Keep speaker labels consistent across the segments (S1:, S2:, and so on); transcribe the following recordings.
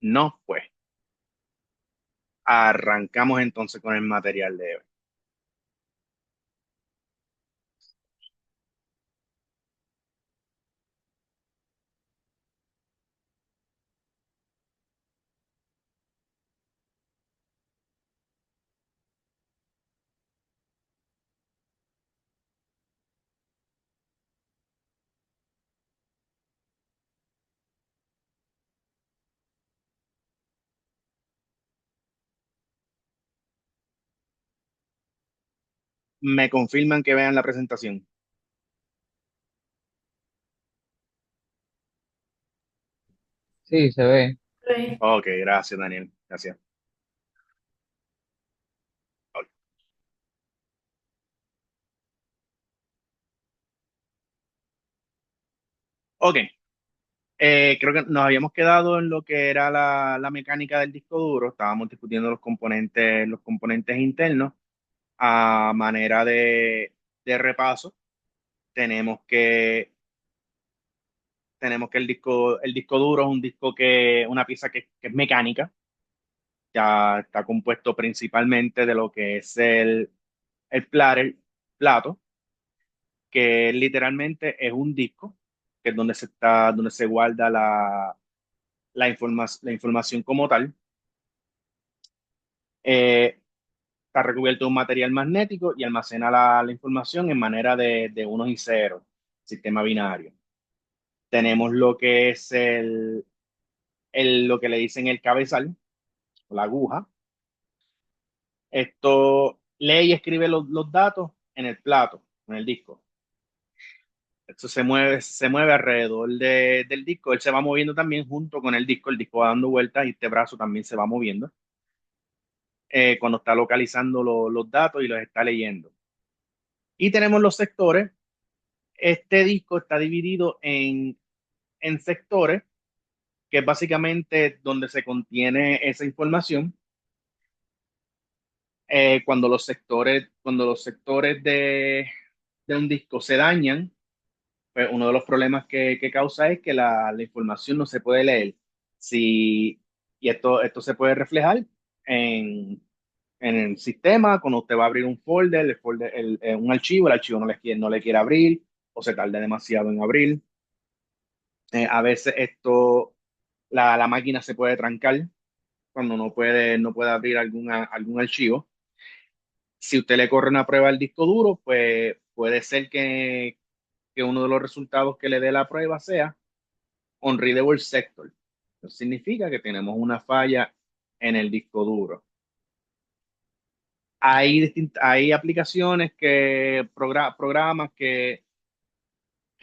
S1: No, pues arrancamos entonces con el material de hoy. Me confirman que vean la presentación.
S2: Sí, se ve.
S3: Ok.
S1: Ok, gracias, Daniel. Gracias. Ok, ok, creo que nos habíamos quedado en lo que era la mecánica del disco duro. Estábamos discutiendo los componentes internos a manera de repaso. Tenemos que, tenemos que el disco duro es un disco una pieza que es mecánica. Ya está compuesto principalmente de lo que es el plato, que literalmente es un disco, que es donde se guarda la información como tal. Eh, Está recubierto de un material magnético y almacena la información en manera de unos y ceros, sistema binario. Tenemos lo que es lo que le dicen el cabezal, o la aguja. Esto lee y escribe los datos en el plato, en el disco. Esto se mueve alrededor del disco. Él se va moviendo también junto con el disco va dando vueltas y este brazo también se va moviendo cuando está localizando los datos y los está leyendo. Y tenemos los sectores. Este disco está dividido en sectores, que es básicamente donde se contiene esa información. Cuando los sectores de un disco se dañan, pues uno de los problemas que causa es que la información no se puede leer. Si, y esto se puede reflejar en, en el sistema, cuando usted va a abrir un folder, un archivo, el archivo no le quiere abrir o se tarda demasiado en abrir. A veces la máquina se puede trancar cuando no puede abrir algún archivo. Si usted le corre una prueba al disco duro, pues puede ser que uno de los resultados que le dé la prueba sea unreadable sector. Eso significa que tenemos una falla en el disco duro. Hay aplicaciones programas que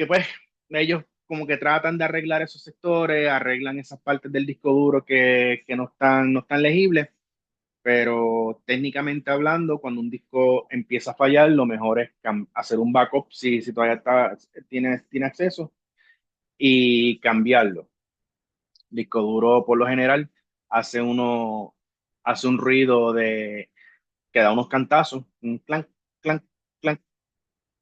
S1: pues ellos como que tratan de arreglar esos sectores, arreglan esas partes del disco duro que no están legibles, pero técnicamente hablando, cuando un disco empieza a fallar, lo mejor es hacer un backup si todavía tiene acceso y cambiarlo. Disco duro por lo general hace uno, hace un ruido que da unos cantazos, un clank, clank, clank.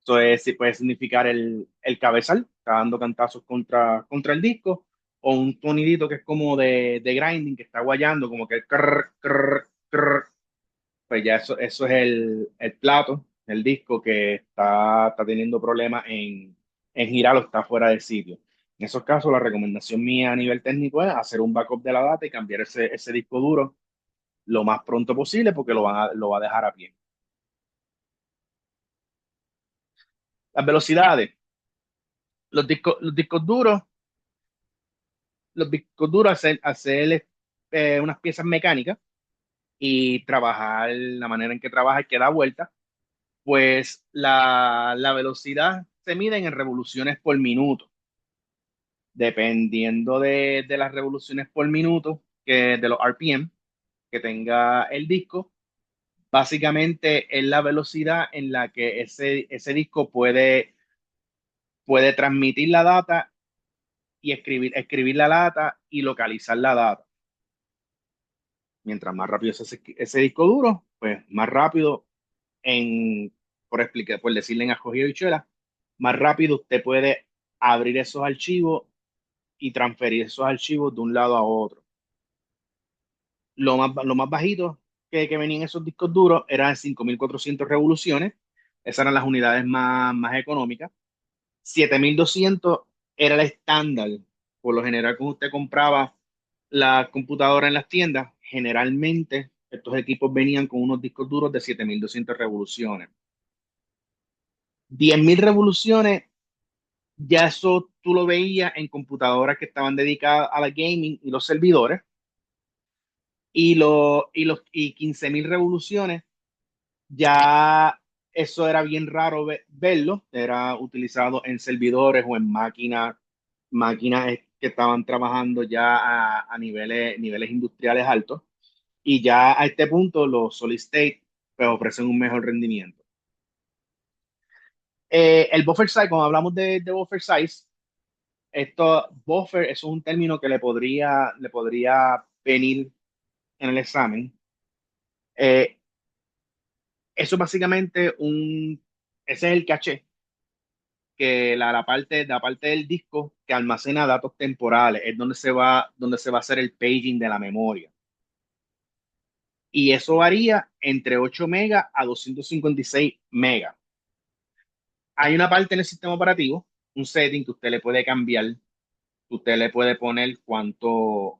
S1: Eso sí puede significar el cabezal, está dando cantazos contra el disco, o un sonidito que es como de grinding, que está guayando, como que crr, crr, crr. Pues ya eso es el plato, el disco que está teniendo problemas en girar o está fuera de sitio. En esos casos, la recomendación mía a nivel técnico es hacer un backup de la data y cambiar ese disco duro lo más pronto posible porque lo va a dejar a pie. Las velocidades. Los discos duros, hacer unas piezas mecánicas y trabajar la manera en que trabaja y que da vuelta, pues la velocidad se mide en revoluciones por minuto. Dependiendo de las revoluciones por minuto, de los RPM que tenga el disco, básicamente es la velocidad en la que ese disco puede transmitir la data y escribir la data y localizar la data. Mientras más rápido es ese disco duro, pues más rápido en, por decirle en escogido y chela, más rápido usted puede abrir esos archivos y transferir esos archivos de un lado a otro. lo más bajito que venían esos discos duros eran 5.400 revoluciones. Esas eran las unidades más económicas. 7.200 era el estándar. Por lo general, cuando usted compraba la computadora en las tiendas, generalmente estos equipos venían con unos discos duros de 7.200 revoluciones. 10.000 revoluciones, ya eso tú lo veías en computadoras que estaban dedicadas a la gaming y los servidores. Y 15.000 revoluciones, ya eso era bien raro verlo. Era utilizado en servidores o en máquinas que estaban trabajando ya a niveles industriales altos. Y ya a este punto los solid state pues, ofrecen un mejor rendimiento. El buffer size, cuando hablamos de buffer size, esto, buffer, eso es un término que le podría venir en el examen. Eh, Eso es básicamente ese es el caché, que la parte del disco que almacena datos temporales, es donde se va a hacer el paging de la memoria. Y eso varía entre 8 megas a 256 megas. Hay una parte en el sistema operativo, un setting que usted le puede cambiar, que usted le puede poner cuánto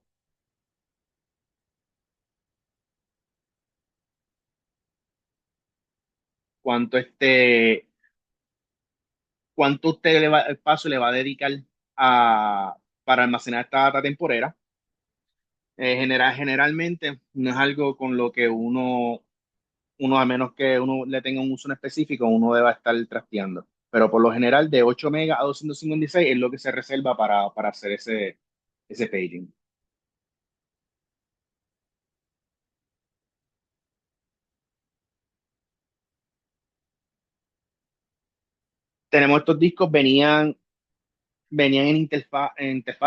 S1: cuánto usted el paso le va a dedicar para almacenar esta data temporera. Generalmente no es algo con lo que uno, a menos que uno le tenga un uso en específico, uno deba estar trasteando. Pero por lo general, de 8 megas a 256 es lo que se reserva para hacer ese paging. Tenemos estos discos, venían en interfaz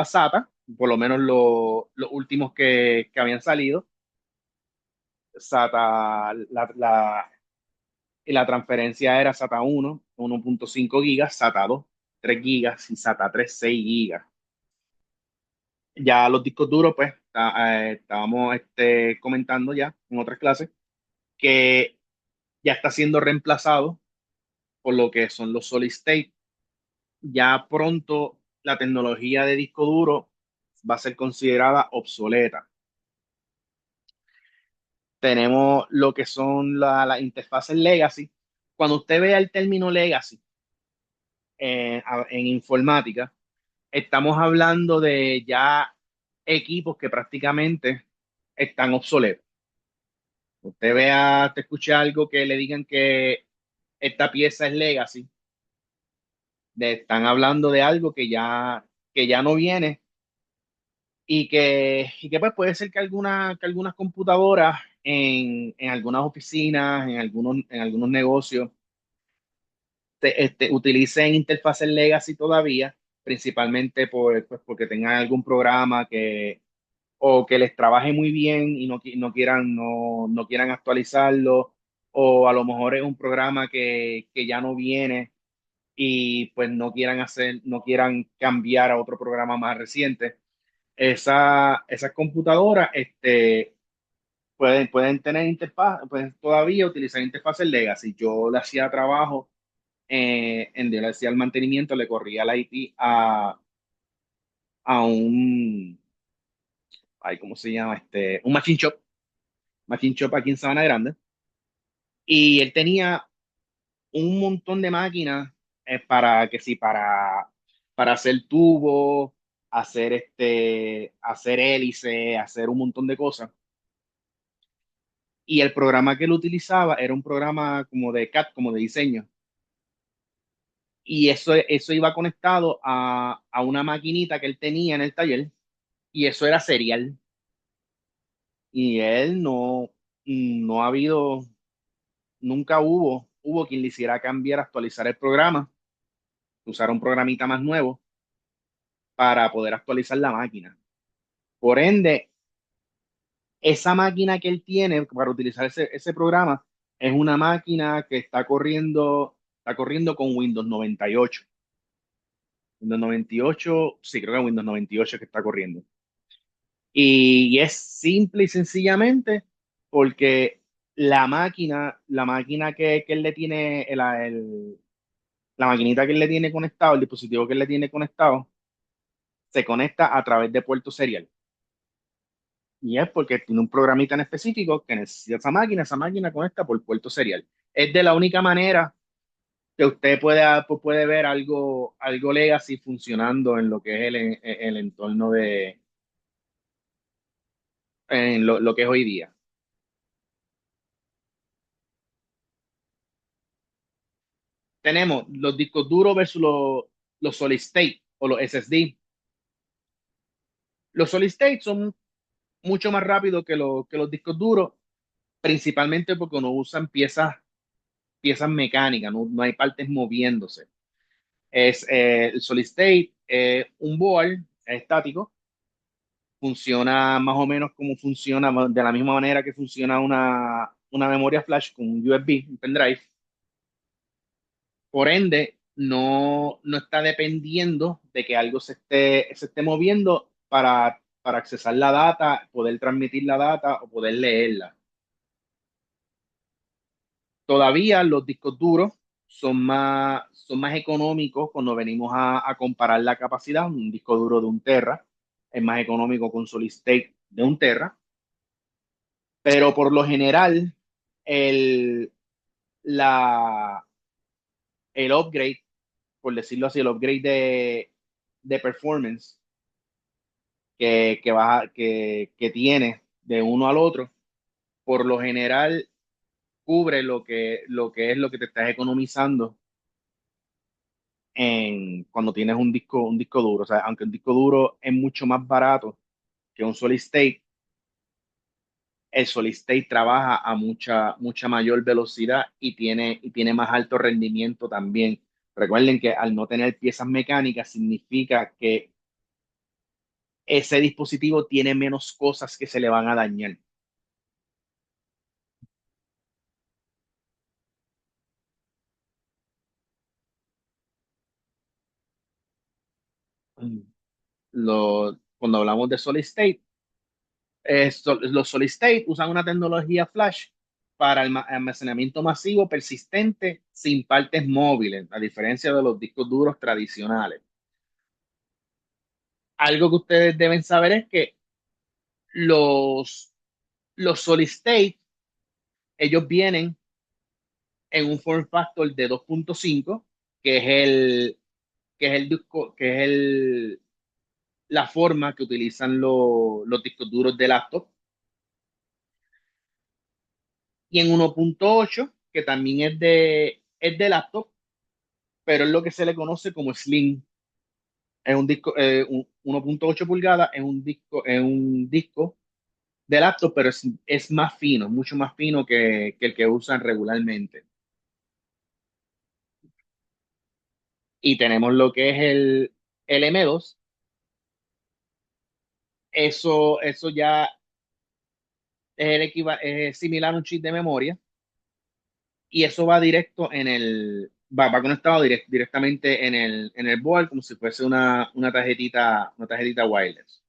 S1: SATA, por lo menos los últimos que habían salido. SATA, y la transferencia era SATA 1.5 gigas, SATA 2, 3 gigas y SATA 3, 6 gigas. Ya los discos duros, pues, estábamos comentando ya en otras clases que ya está siendo reemplazado por lo que son los solid state. Ya pronto la tecnología de disco duro va a ser considerada obsoleta. Tenemos lo que son las interfaces legacy. Cuando usted vea el término legacy en informática, estamos hablando de ya equipos que prácticamente están obsoletos. Te escuche algo que le digan que esta pieza es legacy, están hablando de algo que ya no viene y que pues puede ser que algunas computadoras en algunas oficinas, en algunos negocios, utilicen interfaces legacy todavía, principalmente pues, porque tengan algún programa o que les trabaje muy bien y no quieran actualizarlo, o a lo mejor es un programa que ya no viene y pues no quieran cambiar a otro programa más reciente. Esas computadoras pueden tener pueden todavía utilizar interfaces legacy. Yo le hacía trabajo, le hacía el mantenimiento, le corría la IP a un, ay, ¿cómo se llama? Un machine shop aquí en Sabana Grande. Y él tenía un montón de máquinas para que sí, para hacer tubos, hacer hélice, hacer un montón de cosas. Y el programa que él utilizaba era un programa como de CAD, como de diseño. Y eso iba conectado a una maquinita que él tenía en el taller, y eso era serial. Y él no ha habido, nunca hubo quien le hiciera cambiar, actualizar el programa, usar un programita más nuevo para poder actualizar la máquina. Por ende, esa máquina que él tiene para utilizar ese programa es una máquina que está corriendo con Windows 98. Windows 98, sí, creo que Windows 98 que está corriendo. Y es simple y sencillamente porque la máquina que él le tiene, la maquinita que él le tiene conectado, el dispositivo que él le tiene conectado, se conecta a través de puerto serial. Y es porque tiene un programita en específico que necesita esa máquina conecta por puerto serial. Es de la única manera que usted puede ver algo legacy funcionando en lo que es el entorno en lo que es hoy día. Tenemos los discos duros versus los solid state o los SSD. Los solid state son mucho más rápidos que los discos duros, principalmente porque no usan piezas mecánicas, no hay partes moviéndose. El solid state, un board estático, funciona más o menos como funciona, de la misma manera que funciona una memoria flash con un USB, un pendrive. Por ende, no está dependiendo de que algo se esté moviendo para accesar la data, poder transmitir la data o poder leerla. Todavía los discos duros son más económicos cuando venimos a comparar la capacidad. Un disco duro de un tera es más económico con solid state de un tera, pero por lo general el, la, el upgrade, por decirlo así, el upgrade de performance que tiene de uno al otro, por lo general cubre lo que es lo que te estás economizando cuando tienes un disco duro. O sea, aunque un disco duro es mucho más barato que un solid state, el solid state trabaja a mucha mayor velocidad y tiene más alto rendimiento también. Recuerden que al no tener piezas mecánicas significa que ese dispositivo tiene menos cosas que se le van a dañar. Cuando hablamos de solid state, los solid state usan una tecnología flash para almacenamiento masivo persistente sin partes móviles, a diferencia de los discos duros tradicionales. Algo que ustedes deben saber es que los, los solid state, ellos vienen en un form factor de 2.5, que es el disco, que es la forma que utilizan los discos duros de laptop, y en 1.8, que también es de laptop, pero es lo que se le conoce como Slim. Es un disco, 1.8 pulgadas, es un disco de laptop, pero es más fino, mucho más fino que el que usan regularmente. Y tenemos lo que es el M2. Eso ya es similar a un chip de memoria, y eso va directo va conectado directamente en el board, como si fuese una tarjetita wireless.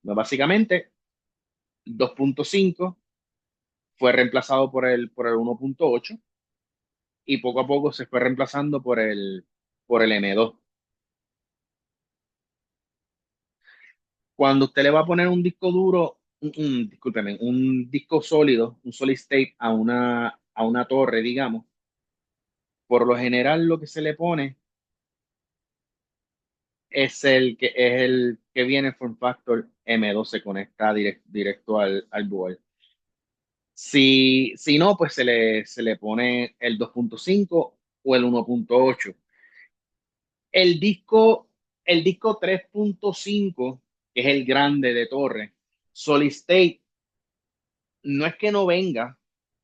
S1: No, básicamente, 2.5 fue reemplazado por el 1.8, y poco a poco se fue reemplazando por el M2. Cuando usted le va a poner un disco duro, discúlpeme, un disco sólido, un solid state a una torre, digamos, por lo general lo que se le pone es el que viene en form factor M2, se conecta directo al board. Si no, pues se le pone el 2.5 o el 1.8. El disco, el disco 3.5, que es el grande de torre, solid state, no es que no venga,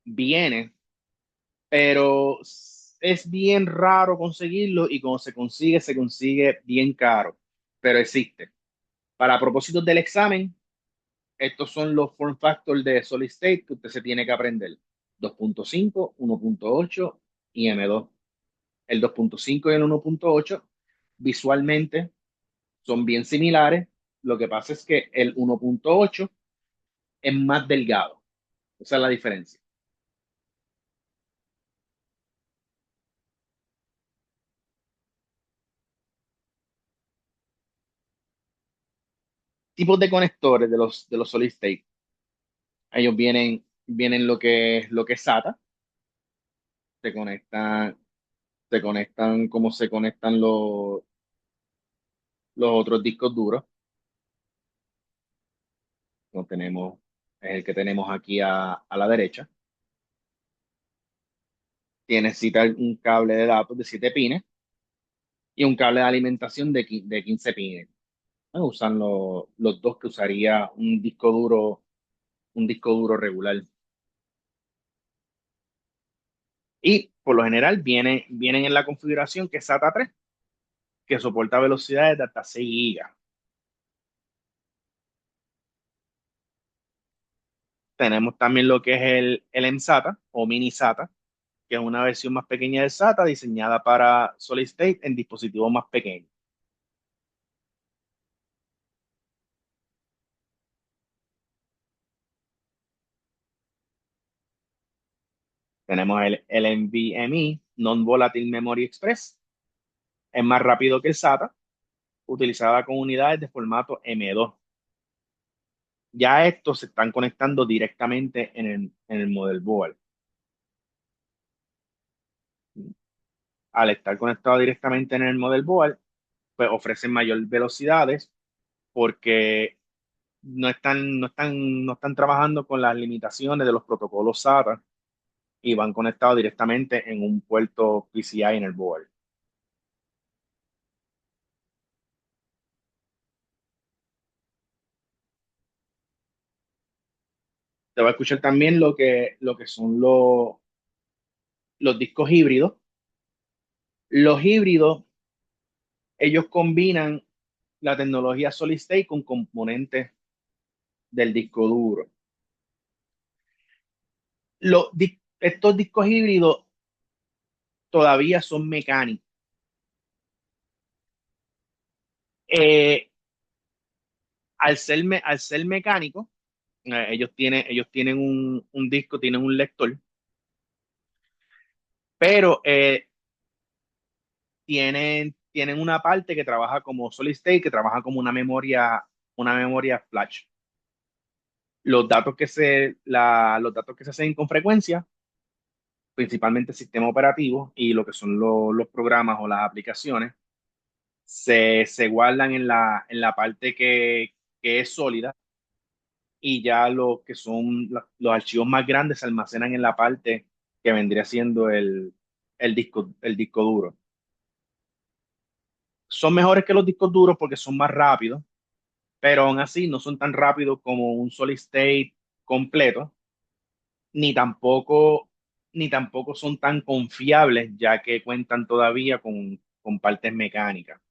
S1: viene, pero es bien raro conseguirlo, y cuando se consigue bien caro, pero existe. Para propósitos del examen, estos son los form factors de solid state que usted se tiene que aprender: 2.5, 1.8 y M2. El 2.5 y el 1.8 visualmente son bien similares, Lo que pasa es que el 1.8 es más delgado. Esa es la diferencia. Tipos de conectores de los solid state. Ellos vienen lo que es SATA, se conectan, se conectan como se conectan los otros discos duros. Lo tenemos, es el que tenemos aquí a la derecha. Necesita un cable de datos de 7 pines y un cable de alimentación de 15 pines. Usan los dos que usaría un disco duro regular. Y por lo general vienen en la configuración que es SATA 3, que soporta velocidades de hasta 6 gigas. Tenemos también lo que es el mSATA o mini SATA, que es una versión más pequeña del SATA diseñada para Solid State en dispositivos más pequeños. Tenemos el NVMe, Non-Volatile Memory Express, es más rápido que el SATA, utilizada con unidades de formato M2. Ya estos se están conectando directamente en el motherboard. Al estar conectado directamente en el motherboard, pues ofrecen mayor velocidades porque no están trabajando con las limitaciones de los protocolos SATA y van conectados directamente en un puerto PCI en el board. Te va a escuchar también lo que son los discos híbridos. Los híbridos, ellos combinan la tecnología Solid State con componentes del disco duro. Estos discos híbridos todavía son mecánicos. Eh, al ser mecánicos, ellos tienen un disco, tienen un lector, pero tienen una parte que trabaja como solid state, que trabaja como una memoria flash. Los datos que se hacen con frecuencia, principalmente el sistema operativo y lo que son los programas o las aplicaciones, se guardan en la parte que es sólida, y ya lo que son los archivos más grandes se almacenan en la parte que vendría siendo el disco duro. Son mejores que los discos duros porque son más rápidos, pero aún así no son tan rápidos como un solid state completo, ni tampoco, ni tampoco son tan confiables, ya que cuentan todavía con partes mecánicas.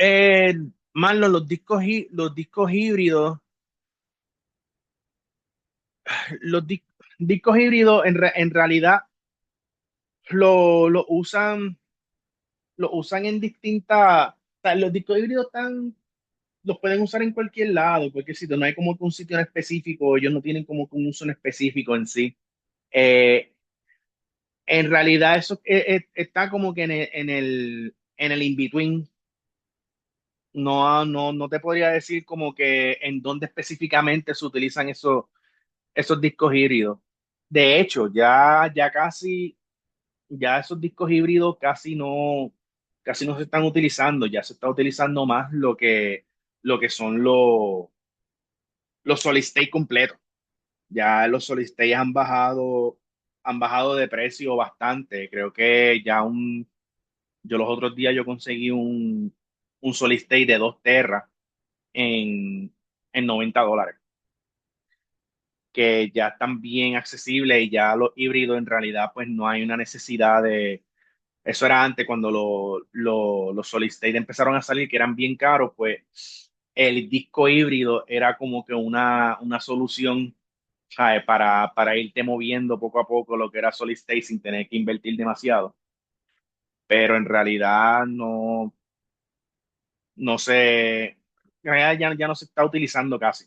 S1: Eh, Marlon, los discos híbridos, los di- discos híbridos en realidad lo, lo usan, lo usan en distintas, o sea, los discos híbridos los pueden usar en cualquier lado, cualquier sitio, no hay como que un sitio en específico, ellos no tienen como que un uso en específico en sí. Eh, en realidad eso está como que en el in-between. No, no, no te podría decir como que en dónde específicamente se utilizan esos discos híbridos. De hecho, ya esos discos híbridos casi no se están utilizando, ya se está utilizando más lo que son los solid state completos. Ya los solid state han bajado de precio bastante. Creo que yo los otros días yo conseguí un solid state de 2 teras en $90, que ya están bien accesibles, y ya los híbridos en realidad pues no hay una necesidad Eso era antes cuando los solid state empezaron a salir, que eran bien caros, pues el disco híbrido era como que una solución, ¿sabes? Para irte moviendo poco a poco lo que era solid state sin tener que invertir demasiado. Pero en realidad no se, en realidad ya no se está utilizando casi.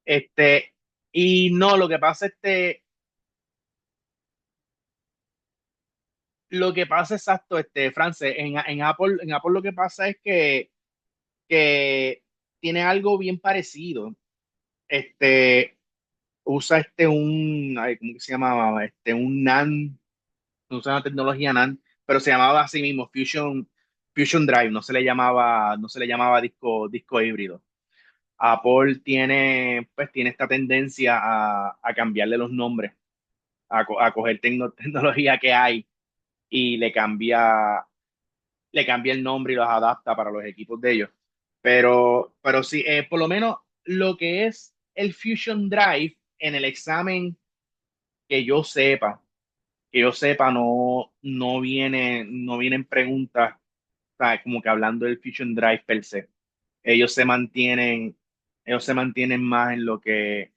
S1: Este, y no, lo que pasa, lo que pasa exacto, France, en Apple lo que pasa es que tiene algo bien parecido. Este, usa ay, ¿cómo que se llamaba? Un NAND, usa una tecnología NAND, pero se llamaba así mismo Fusion Drive, no se le llamaba disco híbrido. Apple tiene esta tendencia a cambiarle los nombres, a coger tecnología que hay y le cambia el nombre y los adapta para los equipos de ellos. Pero sí, por lo menos lo que es el Fusion Drive en el examen que yo sepa, no vienen preguntas, ¿sabes? Como que hablando del Fusion Drive per se. Ellos se mantienen, ellos se mantienen más en lo que,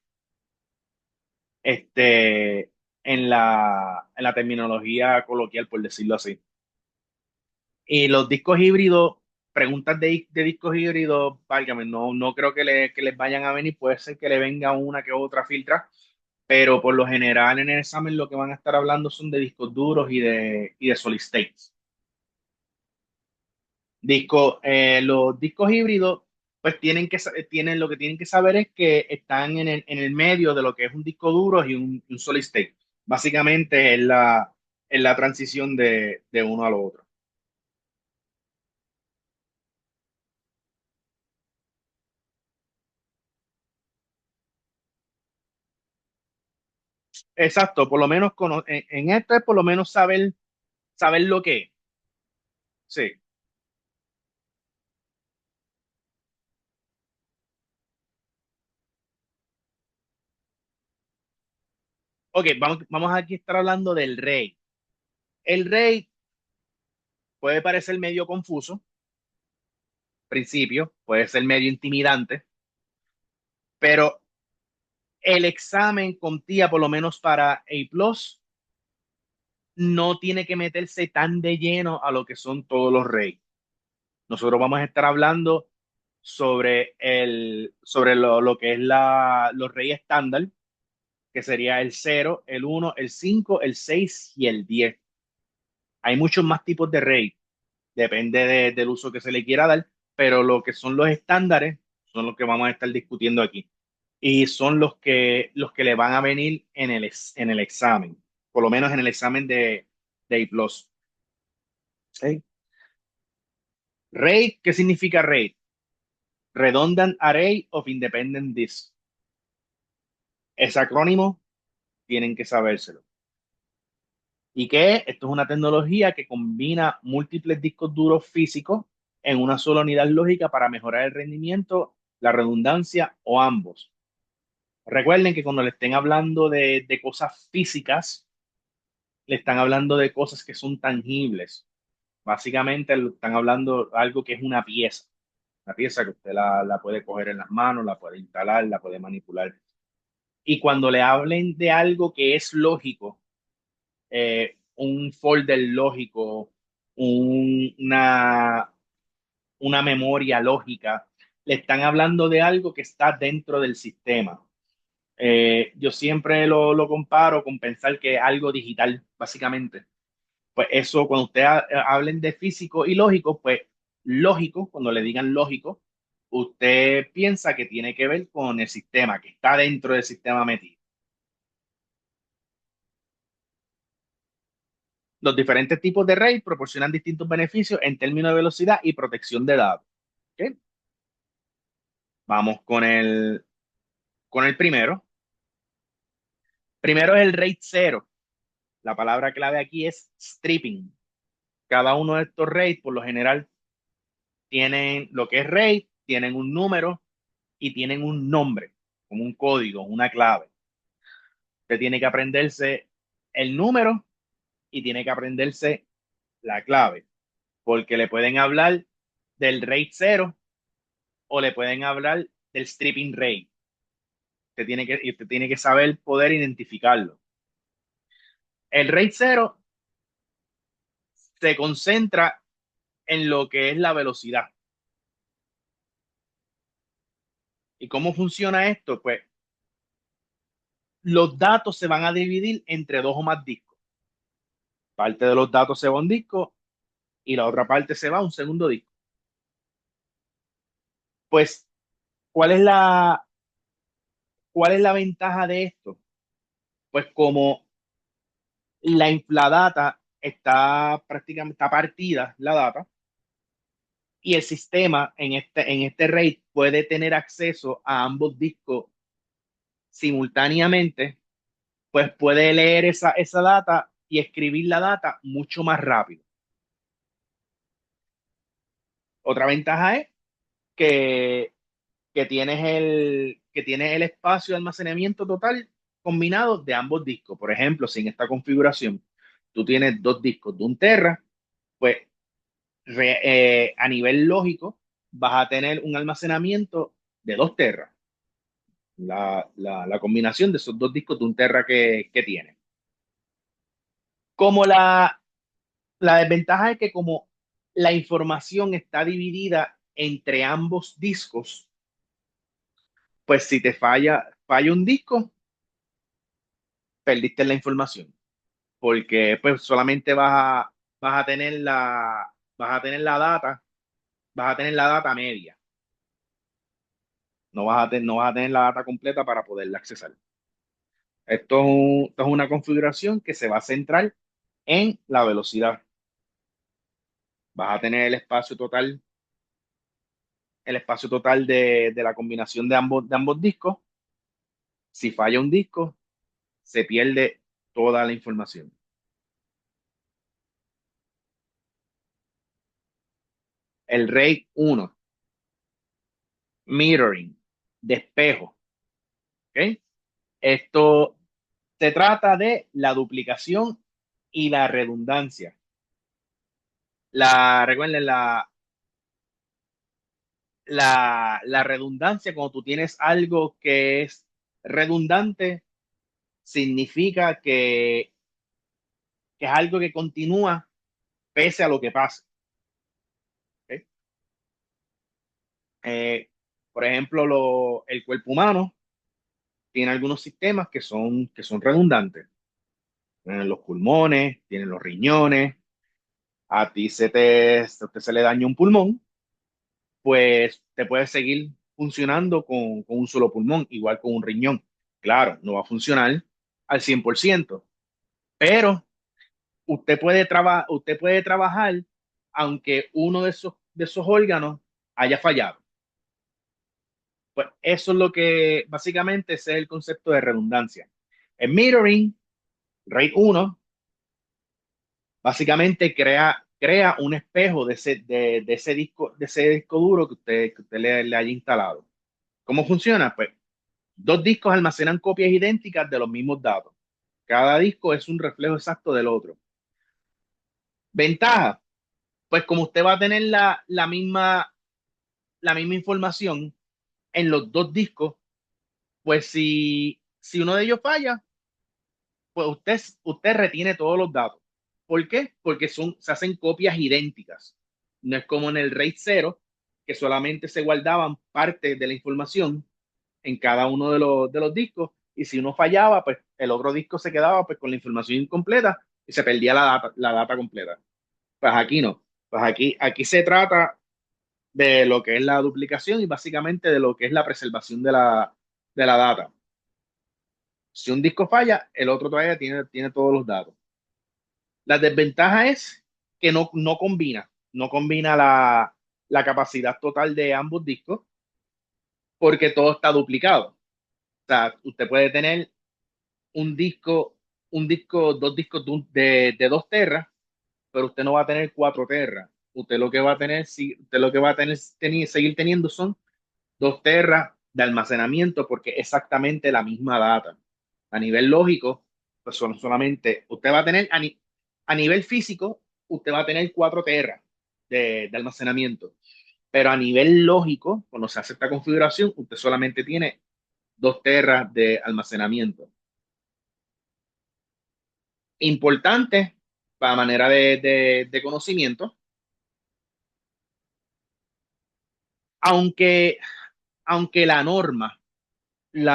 S1: este, en la terminología coloquial, por decirlo así. Y los discos híbridos, preguntas de discos híbridos, válgame, no creo que les vayan a venir, puede ser que le venga una que otra filtra, pero por lo general en el examen lo que van a estar hablando son de discos duros y de solid states. Los discos híbridos, pues lo que tienen que saber es que están en el medio de lo que es un disco duro y un solid state. Básicamente es la transición de uno al otro. Exacto, por lo menos en esto es por lo menos saber lo que es. Sí. Ok, vamos aquí a estar hablando del rey. El rey puede parecer medio confuso, al principio, puede ser medio intimidante, pero el examen con tía, por lo menos para A+, no tiene que meterse tan de lleno a lo que son todos los reyes. Nosotros vamos a estar hablando sobre lo que es los reyes estándar, que sería el 0, el 1, el 5, el 6 y el 10. Hay muchos más tipos de rey, depende del uso que se le quiera dar, pero lo que son los estándares son los que vamos a estar discutiendo aquí. Y son los que le van a venir en el examen, por lo menos en el examen de A+. ¿Ok? RAID, ¿qué significa RAID? Redundant Array of Independent Disks. Ese acrónimo tienen que sabérselo. ¿Y qué es? Esto es una tecnología que combina múltiples discos duros físicos en una sola unidad lógica para mejorar el rendimiento, la redundancia o ambos. Recuerden que cuando le estén hablando de cosas físicas, le están hablando de cosas que son tangibles. Básicamente le están hablando de algo que es una pieza que usted la puede coger en las manos, la puede instalar, la puede manipular. Y cuando le hablen de algo que es lógico, un folder lógico, una memoria lógica, le están hablando de algo que está dentro del sistema. Yo siempre lo comparo con pensar que es algo digital, básicamente. Pues eso, cuando ustedes hablen de físico y lógico, pues lógico, cuando le digan lógico, usted piensa que tiene que ver con el sistema, que está dentro del sistema metido. Los diferentes tipos de RAID proporcionan distintos beneficios en términos de velocidad y protección de datos. ¿Ok? Vamos con el primero. Primero es el RAID 0. La palabra clave aquí es stripping. Cada uno de estos RAID, por lo general, tienen lo que es RAID, tienen un número y tienen un nombre, como un código, una clave. Usted tiene que aprenderse el número y tiene que aprenderse la clave, porque le pueden hablar del RAID 0 o le pueden hablar del stripping RAID. Usted tiene que saber poder identificarlo. El RAID 0 se concentra en lo que es la velocidad. ¿Y cómo funciona esto? Pues los datos se van a dividir entre dos o más discos. Parte de los datos se va a un disco y la otra parte se va a un segundo disco. Pues, ¿cuál es la ventaja de esto? Pues como la data está prácticamente está partida, la data, y el sistema en este RAID puede tener acceso a ambos discos simultáneamente, pues puede leer esa data y escribir la data mucho más rápido. Otra ventaja es que, que tienes el espacio de almacenamiento total combinado de ambos discos. Por ejemplo, si en esta configuración tú tienes dos discos de 1 tera, pues a nivel lógico vas a tener un almacenamiento de 2 teras, la combinación de esos dos discos de 1 tera que tiene. Como la desventaja es que como la información está dividida entre ambos discos, pues si te falla un disco, perdiste la información, porque pues solamente vas a tener vas a tener la data, vas a tener la data media, no vas a tener la data completa para poderla accesar. Esto es una configuración que se va a centrar en la velocidad. Vas a tener el espacio total de la combinación de ambos discos. Si falla un disco, se pierde toda la información. El RAID 1, metering, despejo. ¿Ok? Esto se trata de la duplicación y la redundancia. Recuerden, la redundancia, cuando tú tienes algo que es redundante, significa que es algo que continúa pese a lo que pase. ¿Ok? Eh, por ejemplo, el cuerpo humano tiene algunos sistemas que son redundantes. Tienen los pulmones, tienen los riñones. A ti se le daña un pulmón, pues te puedes seguir funcionando con un solo pulmón, igual con un riñón. Claro, no va a funcionar al 100%, pero usted puede trabajar aunque uno de esos órganos haya fallado. Pues eso es lo que básicamente ese es el concepto de redundancia. El metering, RAID 1, básicamente crea un espejo de ese disco duro que usted le haya instalado. ¿Cómo funciona? Pues dos discos almacenan copias idénticas de los mismos datos. Cada disco es un reflejo exacto del otro. Ventaja, pues como usted va a tener la misma información en los dos discos, pues si uno de ellos falla, pues usted retiene todos los datos. ¿Por qué? Porque se hacen copias idénticas. No es como en el RAID 0, que solamente se guardaban parte de la información en cada uno de los discos, y si uno fallaba, pues el otro disco se quedaba pues con la información incompleta y se perdía la data completa. Pues aquí no. Pues aquí se trata de lo que es la duplicación y básicamente de lo que es la preservación de la data. Si un disco falla, el otro todavía tiene todos los datos. La desventaja es que no combina la capacidad total de ambos discos porque todo está duplicado. O sea, usted puede tener un disco, dos discos de 2 teras, pero usted no va a tener 4 teras. usted lo que va a tener, usted lo que va a seguir teniendo son 2 teras de almacenamiento porque es exactamente la misma data. A nivel lógico, pues son solamente, usted va a tener, a nivel físico, usted va a tener 4 teras de almacenamiento, pero a nivel lógico, cuando se hace esta configuración, usted solamente tiene 2 teras de almacenamiento. Importante para manera de conocimiento, aunque, aunque la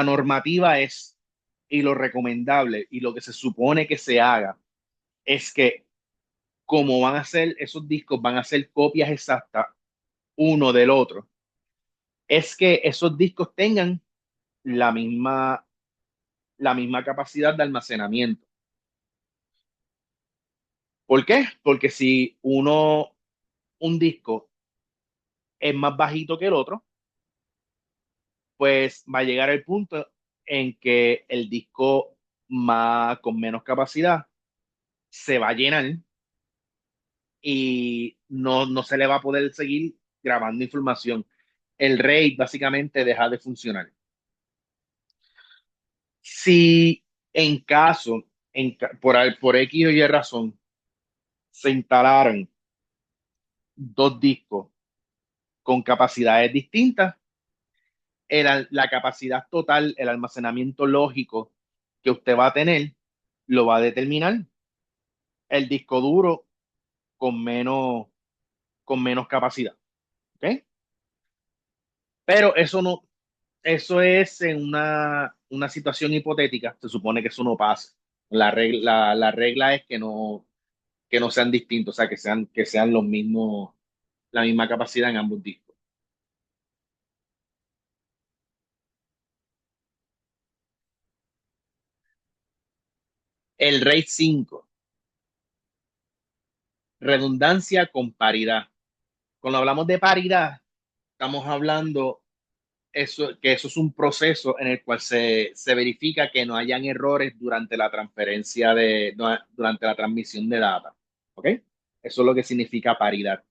S1: normativa es, y lo recomendable, y lo que se supone que se haga, es que como van a ser esos discos, van a ser copias exactas uno del otro, es que esos discos tengan la misma, la misma capacidad de almacenamiento. ¿Por qué? Porque si un disco es más bajito que el otro, pues va a llegar el punto en que el disco con menos capacidad se va a llenar y no se le va a poder seguir grabando información. El RAID básicamente deja de funcionar. Si en caso, por X o Y razón, se instalaran 2 discos con capacidades distintas, la capacidad total, el almacenamiento lógico que usted va a tener, lo va a determinar el disco duro con con menos capacidad. ¿Ok? Pero eso no, eso es en una situación hipotética. Se supone que eso no pasa. La regla es que no sean distintos, o sea, que sean los mismos, la misma capacidad en ambos discos. El RAID 5, redundancia con paridad. Cuando hablamos de paridad, estamos hablando que eso es un proceso en el cual se verifica que no hayan errores durante la transferencia durante la transmisión de data. ¿Ok? Eso es lo que significa paridad.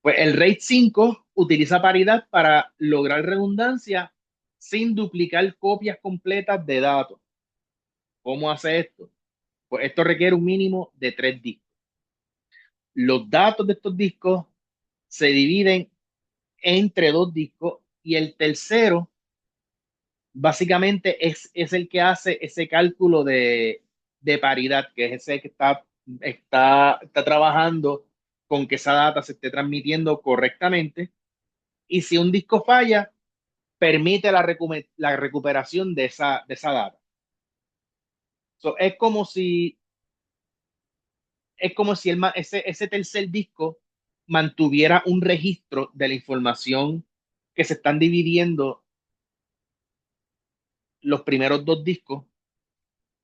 S1: Pues el RAID 5 utiliza paridad para lograr redundancia sin duplicar copias completas de datos. ¿Cómo hace esto? Pues esto requiere un mínimo de 3 discos. Los datos de estos discos se dividen entre 2 discos y el tercero básicamente es el que hace ese cálculo de paridad, que es ese que está trabajando con que esa data se esté transmitiendo correctamente. Y si un disco falla, permite la recuperación de esa data. So, es como si ese tercer disco mantuviera un registro de la información que se están dividiendo los primeros 2 discos.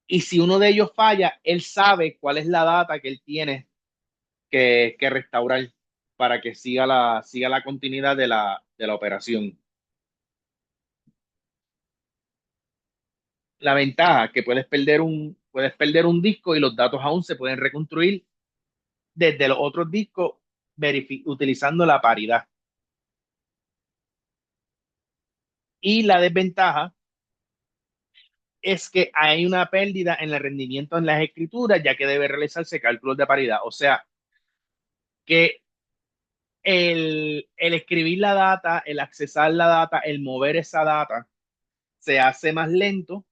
S1: Y si uno de ellos falla, él sabe cuál es la data que él tiene que restaurar para que siga la continuidad de la operación. La ventaja que puedes perder un disco y los datos aún se pueden reconstruir desde los otros discos utilizando la paridad. Y la desventaja es que hay una pérdida en el rendimiento en las escrituras, ya que debe realizarse cálculos de paridad. O sea, que el escribir la data, el accesar la data, el mover esa data, se hace más lento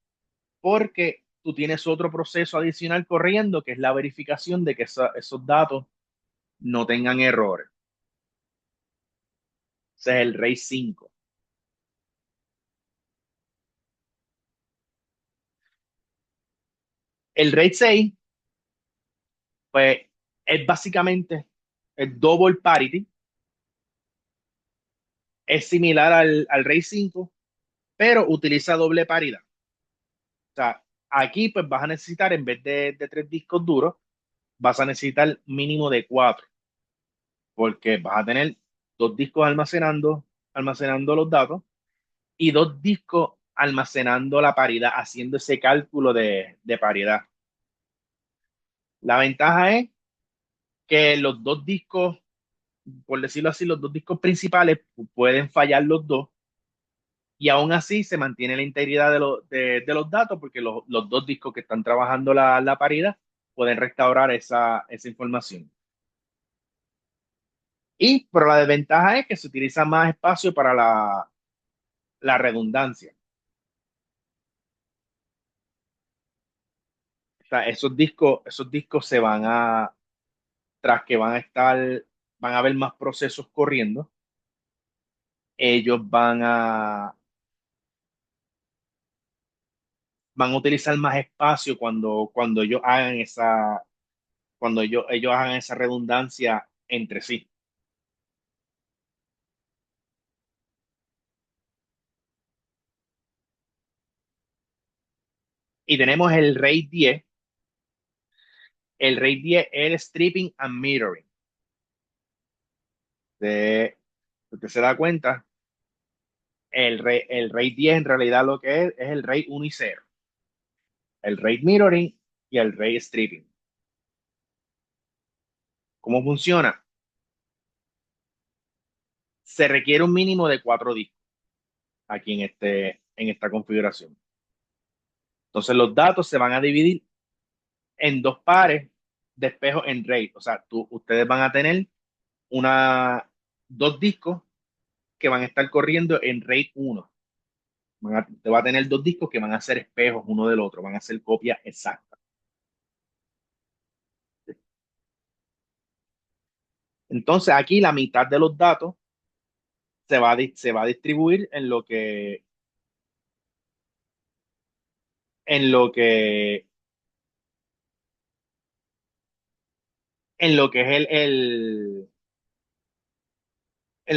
S1: porque tú tienes otro proceso adicional corriendo, que es la verificación de que esos datos no tengan errores. Ese es el RAID 5. El RAID 6, pues, es básicamente el double parity, es similar al RAID 5, pero utiliza doble paridad. O sea, aquí pues vas a necesitar, en vez de 3 discos duros, vas a necesitar mínimo de 4, porque vas a tener 2 discos almacenando los datos y 2 discos almacenando la paridad, haciendo ese cálculo de paridad. La ventaja es que los dos discos, por decirlo así, los dos discos principales pueden fallar los dos y aún así se mantiene la integridad de los datos porque los dos discos que están trabajando la paridad pueden restaurar esa información. Pero la desventaja es que se utiliza más espacio para la redundancia. O sea, esos discos se van tras que van a haber más procesos corriendo, ellos van a utilizar más espacio cuando ellos hagan esa redundancia entre sí. Y tenemos el RAID 10 es el stripping and metering. Usted se da cuenta, el RAID 10 en realidad lo que es el RAID 1 y 0, el RAID metering y el RAID stripping. ¿Cómo funciona? Se requiere un mínimo de 4 discos aquí en esta configuración. Entonces los datos se van a dividir en dos pares de espejos en RAID. O sea, ustedes van a tener dos discos que van a estar corriendo en RAID 1. Te va a tener dos discos que van a ser espejos uno del otro, van a ser copias exactas. Entonces aquí la mitad de los datos se va a distribuir en lo que, en lo que es en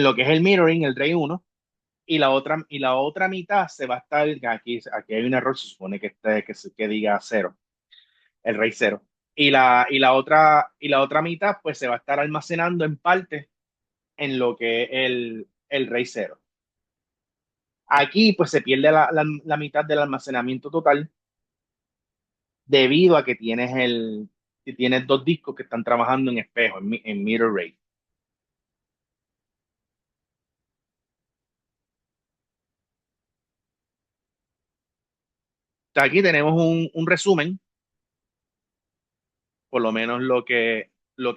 S1: lo que es el mirroring, el RAID 1, y la otra mitad se va a estar, aquí hay un error, se supone que diga cero, el RAID 0. Y la otra mitad pues se va a estar almacenando en parte en lo que es el RAID 0. Aquí pues se pierde la mitad del almacenamiento total debido a que tienes dos discos que están trabajando en espejo, en mirror RAID. Entonces, aquí tenemos un resumen, por lo menos lo que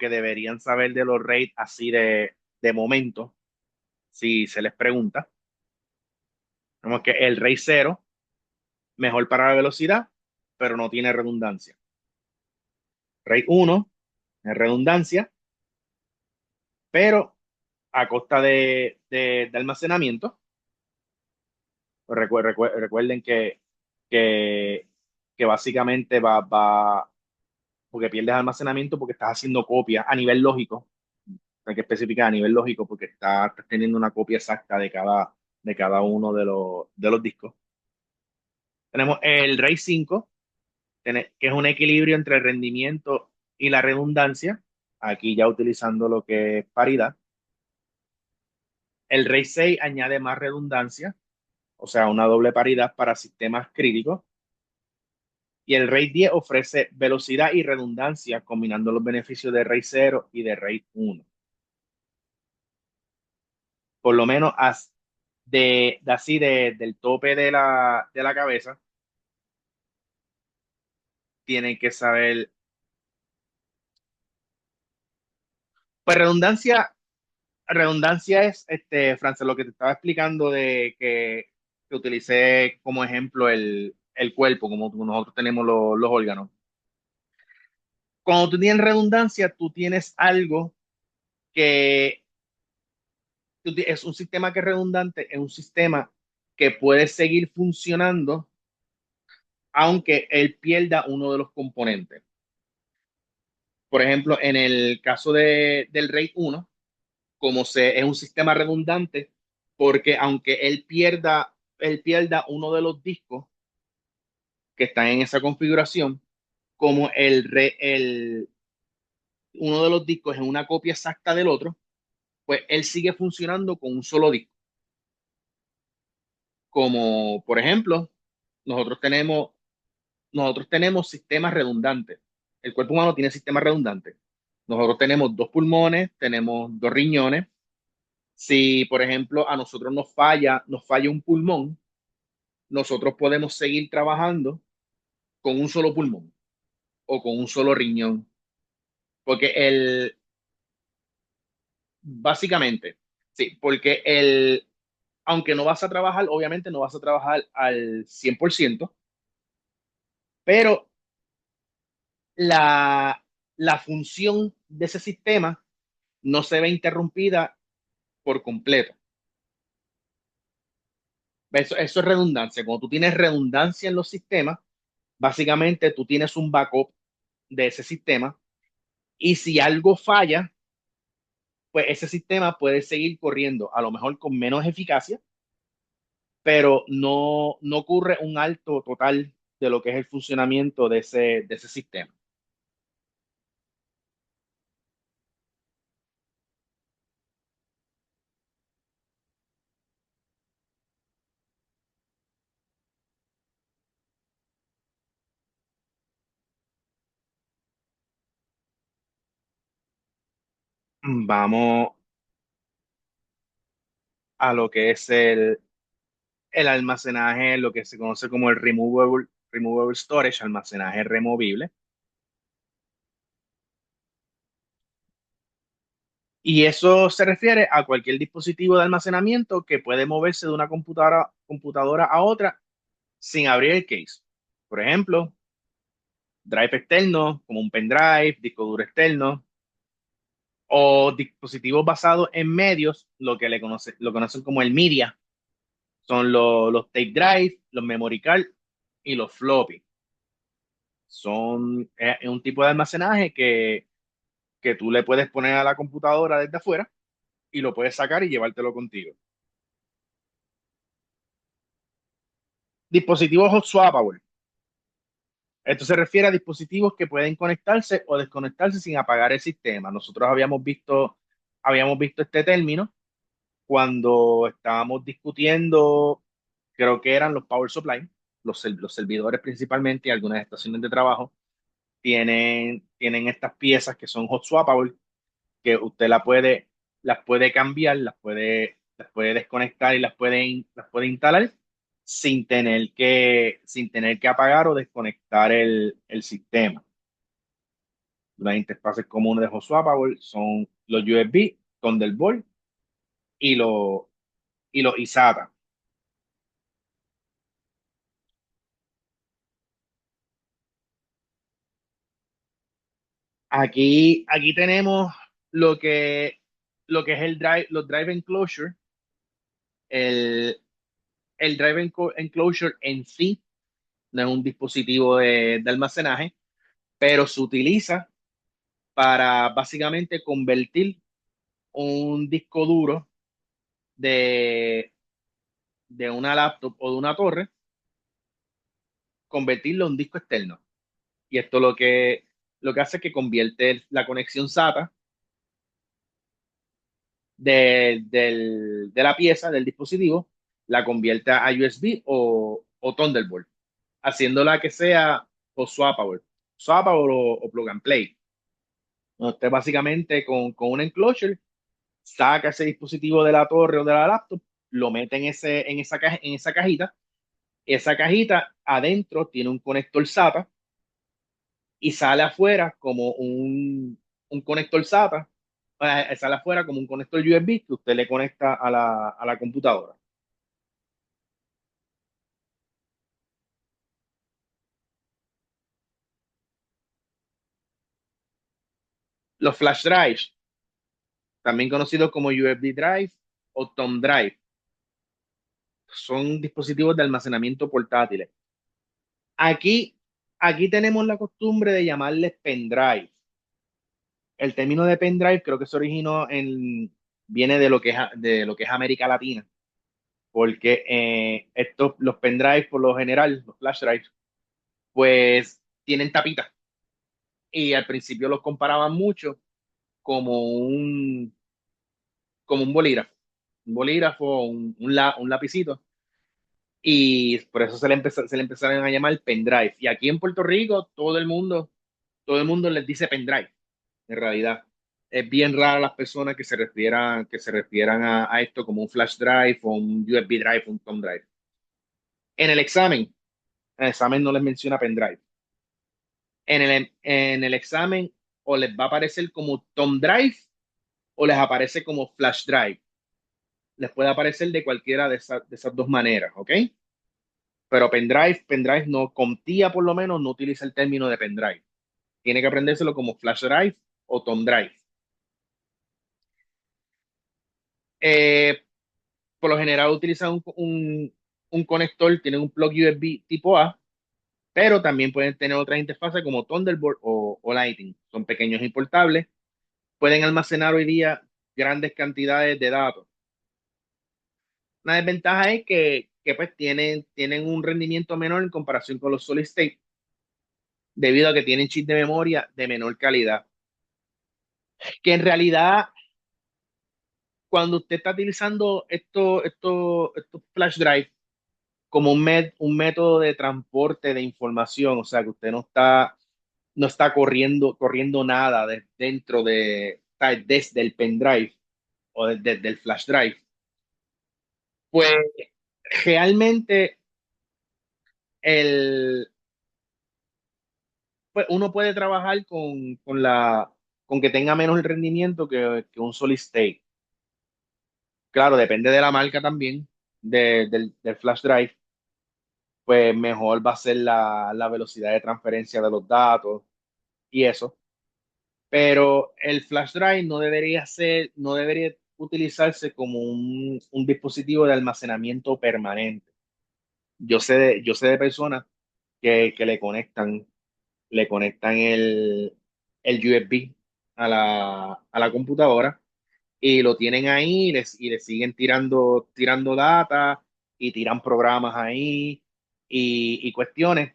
S1: deberían saber de los RAID así de momento, si se les pregunta. Vemos que el RAID 0, mejor para la velocidad, pero no tiene redundancia. RAID 1 es redundancia, pero a costa de almacenamiento. Recuerden que, que básicamente porque pierdes almacenamiento porque estás haciendo copias a nivel lógico. Hay que especificar a nivel lógico porque estás teniendo una copia exacta de cada uno de los discos. Tenemos el RAID 5, que es un equilibrio entre el rendimiento y la redundancia. Aquí ya utilizando lo que es paridad. El RAID 6 añade más redundancia, o sea, una doble paridad para sistemas críticos. Y el RAID 10 ofrece velocidad y redundancia combinando los beneficios de RAID 0 y de RAID 1. Por lo menos así del tope de la cabeza, tienen que saber. Pues redundancia es, Francis, lo que te estaba explicando de que utilicé como ejemplo el cuerpo, como nosotros tenemos los órganos. Cuando tú tienes redundancia, tú tienes algo que es un sistema que es redundante, es un sistema que puede seguir funcionando aunque él pierda uno de los componentes. Por ejemplo, en el caso del RAID 1, es un sistema redundante, porque aunque él pierda uno de los discos que están en esa configuración, como uno de los discos es una copia exacta del otro, pues él sigue funcionando con un solo disco. Como por ejemplo, nosotros tenemos sistemas redundantes. El cuerpo humano tiene sistemas redundantes. Nosotros tenemos dos pulmones, tenemos dos riñones. Si, por ejemplo, a nosotros nos falla un pulmón, nosotros podemos seguir trabajando con un solo pulmón o con un solo riñón. Porque básicamente, sí, porque aunque no vas a trabajar, obviamente no vas a trabajar al 100%, pero la, la función de ese sistema no se ve interrumpida por completo. Eso es redundancia. Cuando tú tienes redundancia en los sistemas, básicamente tú tienes un backup de ese sistema y si algo falla, pues ese sistema puede seguir corriendo, a lo mejor con menos eficacia, pero no ocurre un alto total de lo que es el funcionamiento de ese sistema. Vamos a lo que es el almacenaje, lo que se conoce como el removable storage, almacenaje removible. Y eso se refiere a cualquier dispositivo de almacenamiento que puede moverse de una computadora a otra sin abrir el case. Por ejemplo, drive externo, como un pendrive, disco duro externo, o dispositivos basados en medios, lo conocen como el media. Son los tape drive, los memory card y los floppy. Es un tipo de almacenaje que tú le puedes poner a la computadora desde afuera y lo puedes sacar y llevártelo contigo. Dispositivos hot swapable. Esto se refiere a dispositivos que pueden conectarse o desconectarse sin apagar el sistema. Nosotros habíamos visto este término cuando estábamos discutiendo, creo que eran los power supply, los servidores principalmente y algunas estaciones de trabajo tienen estas piezas que son hot swappable, que usted las puede cambiar, las puede desconectar y las puede instalar sin tener que apagar o desconectar el sistema. Las interfaces comunes de hot swappable son los USB, Thunderbolt y los ISATA. Aquí tenemos lo que, lo que es los drive enclosure. El, el drive enclosure en sí no es un dispositivo de almacenaje, pero se utiliza para básicamente convertir un disco duro de, de una laptop o de una torre, convertirlo en un disco externo. Y esto lo que hace es que convierte la conexión SATA de la pieza, del dispositivo, la convierte a USB o Thunderbolt, haciéndola que sea o swappable o plug and play. Usted básicamente con un enclosure saca ese dispositivo de la torre o de la laptop, lo mete en esa cajita. Esa cajita adentro tiene un conector SATA y sale afuera como un conector SATA, sale afuera como un conector USB que usted le conecta a la computadora. Los flash drives, también conocidos como USB drive o thumb drive, son dispositivos de almacenamiento portátiles. Aquí, aquí tenemos la costumbre de llamarles pendrive. El término de pendrive creo que se originó viene de lo que es América Latina, porque los pendrives por lo general, los flash drives, pues tienen tapitas y al principio los comparaban mucho como un bolígrafo, un lapicito, y por eso se le empezaron a llamar pendrive. Y aquí en Puerto Rico todo el mundo les dice pendrive. en realidad. Es bien rara las personas que se refieran a esto como un flash drive o un USB drive, un thumb drive. En el examen no les menciona pendrive. En el examen o les va a aparecer como thumb drive o les aparece como flash drive. Les puede aparecer de cualquiera de esas dos maneras, ¿ok? Pero pendrive no, con TIA por lo menos no utiliza el término de pendrive. Tiene que aprendérselo como flash drive o thumb drive. Eh, por lo general utilizan un conector, tienen un plug USB tipo A, pero también pueden tener otras interfaces como Thunderbolt o Lightning. Son pequeños y portables. Pueden almacenar hoy día grandes cantidades de datos. Una desventaja es que pues tienen un rendimiento menor en comparación con los solid state, debido a que tienen chips de memoria de menor calidad. Que en realidad, cuando usted está utilizando estos flash drive como un método de transporte de información, o sea, que usted no está corriendo nada dentro desde el pendrive o desde el flash drive, pues realmente el, pues uno puede trabajar con que tenga menos el rendimiento que un solid state. Claro, depende de la marca también del flash drive, pues mejor va a ser la velocidad de transferencia de los datos y eso. Pero el flash drive no debería utilizarse como un dispositivo de almacenamiento permanente. Yo sé de personas que le conectan el USB a la computadora y lo tienen ahí y le siguen tirando data y tiran programas ahí y cuestiones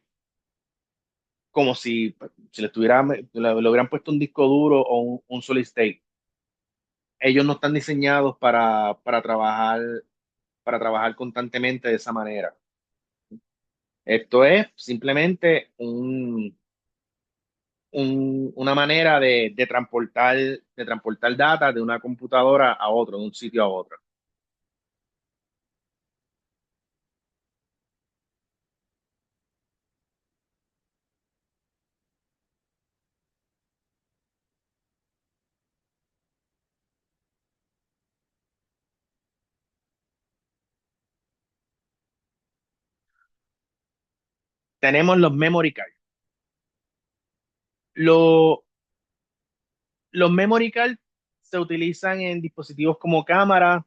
S1: como si le hubieran puesto un disco duro o un solid state. Ellos no están diseñados para trabajar constantemente de esa manera. Esto es simplemente una manera de transportar data de una computadora a otro, de un sitio a otro. Tenemos los memory cards. Lo- los memory cards se utilizan en dispositivos como cámara,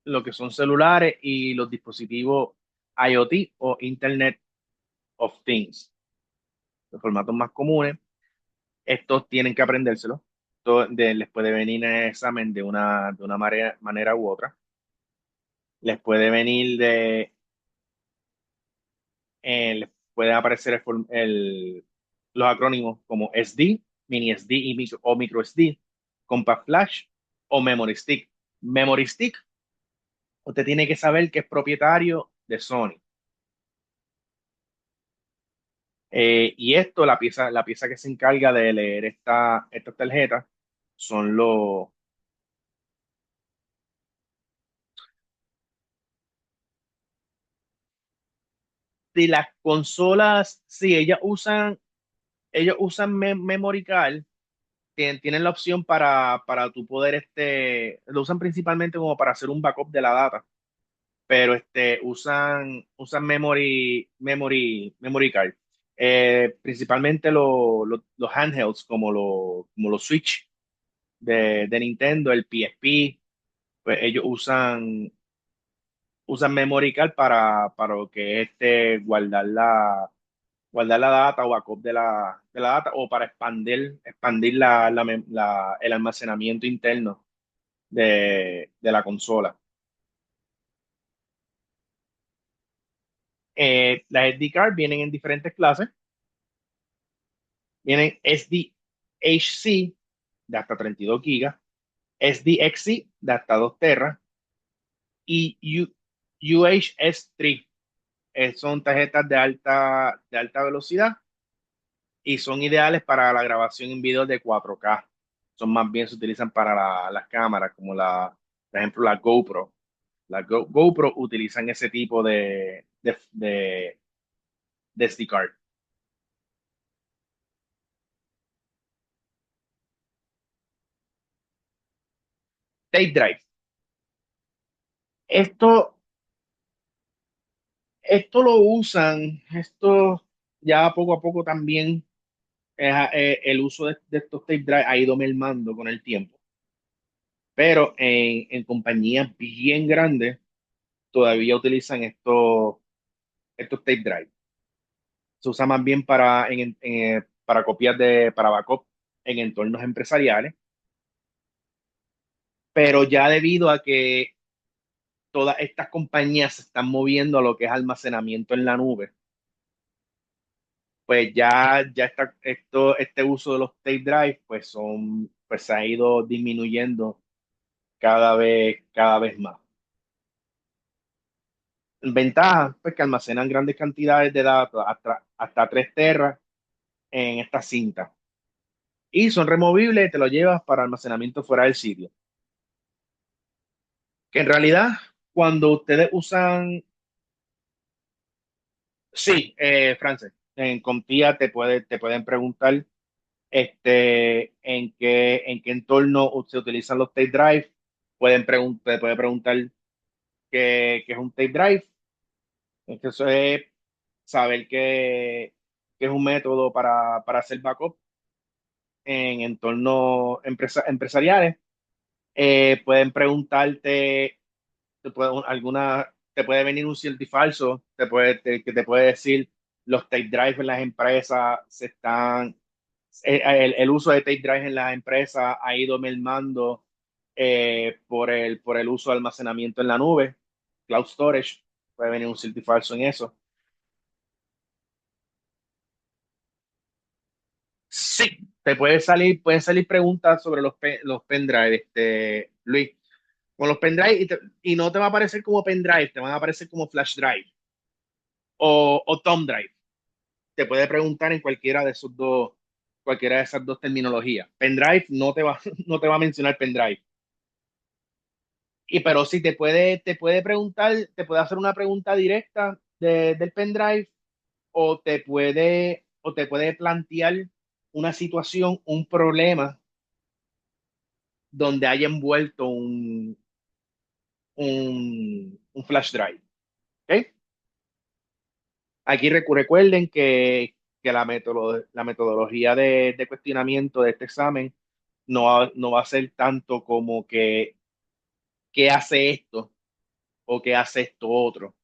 S1: lo que son celulares y los dispositivos IoT o Internet of Things, los formatos más comunes. Estos tienen que aprendérselo. Les puede venir en el examen de una manera u otra. Les puede venir les pueden aparecer los acrónimos como SD, mini SD o micro SD, compact flash o memory stick. Memory stick, usted tiene que saber que es propietario de Sony. Y esto, la pieza que se encarga de leer esta tarjeta son de las consolas. Sí, ellos usan memory card. Tienen la opción para tu poder, lo usan principalmente como para hacer un backup de la data, pero usan memory card. Principalmente los handhelds como los Switch de Nintendo, el PSP, pues ellos usan memory card para lo que es guardar la data o backup de la data o para expandir el almacenamiento interno de la consola. Las SD card vienen en diferentes clases. Vienen SDHC de hasta 32 gigas, SDXC de hasta 2 teras y UHS-3. Son tarjetas de alta velocidad y son ideales para la grabación en video de 4K. Son más bien se utilizan para las cámaras, como por ejemplo, la GoPro. GoPro utilizan ese tipo de SD card. Tape drive. Esto, esto lo usan, esto ya poco a poco también el uso de estos tape drive ha ido mermando con el tiempo. Pero en compañías bien grandes todavía utilizan estos tape drive. Se usa más bien para copias para backup en entornos empresariales, pero ya debido a que todas estas compañías se están moviendo a lo que es almacenamiento en la nube, pues ya este uso de los tape drive, pues se ha ido disminuyendo cada vez más. Ventaja, pues que almacenan grandes cantidades de datos, hasta 3 teras en esta cinta. Y son removibles, te lo llevas para almacenamiento fuera del sitio. Que en realidad, cuando ustedes usan, sí, Frances, en Comptia te pueden preguntar en qué entorno se utilizan los tape drive. Te puede preguntar qué es un tape drive. Eso es saber que es un método para hacer backup en entornos empresariales. Pueden preguntarte, te puede venir un cierto y falso, que te puede decir los tape drive en las empresas el uso de tape drive en las empresas ha ido mermando por el uso de almacenamiento en la nube, cloud storage, puede venir un cierto y falso en eso. Sí, pueden salir preguntas sobre los pendrive, Luis. Con los pendrive y no te va a aparecer como pendrive, te van a aparecer como flash drive o thumb drive. Te puede preguntar en cualquiera de esas dos terminologías. Pendrive no te va a mencionar pendrive. Pero sí te puede preguntar, te puede hacer una pregunta directa del pendrive o te puede plantear una situación, un problema donde haya envuelto un flash drive. ¿Ok? Aquí recuerden que la metodología de cuestionamiento de este examen no va a ser tanto como que qué hace esto o qué hace esto otro.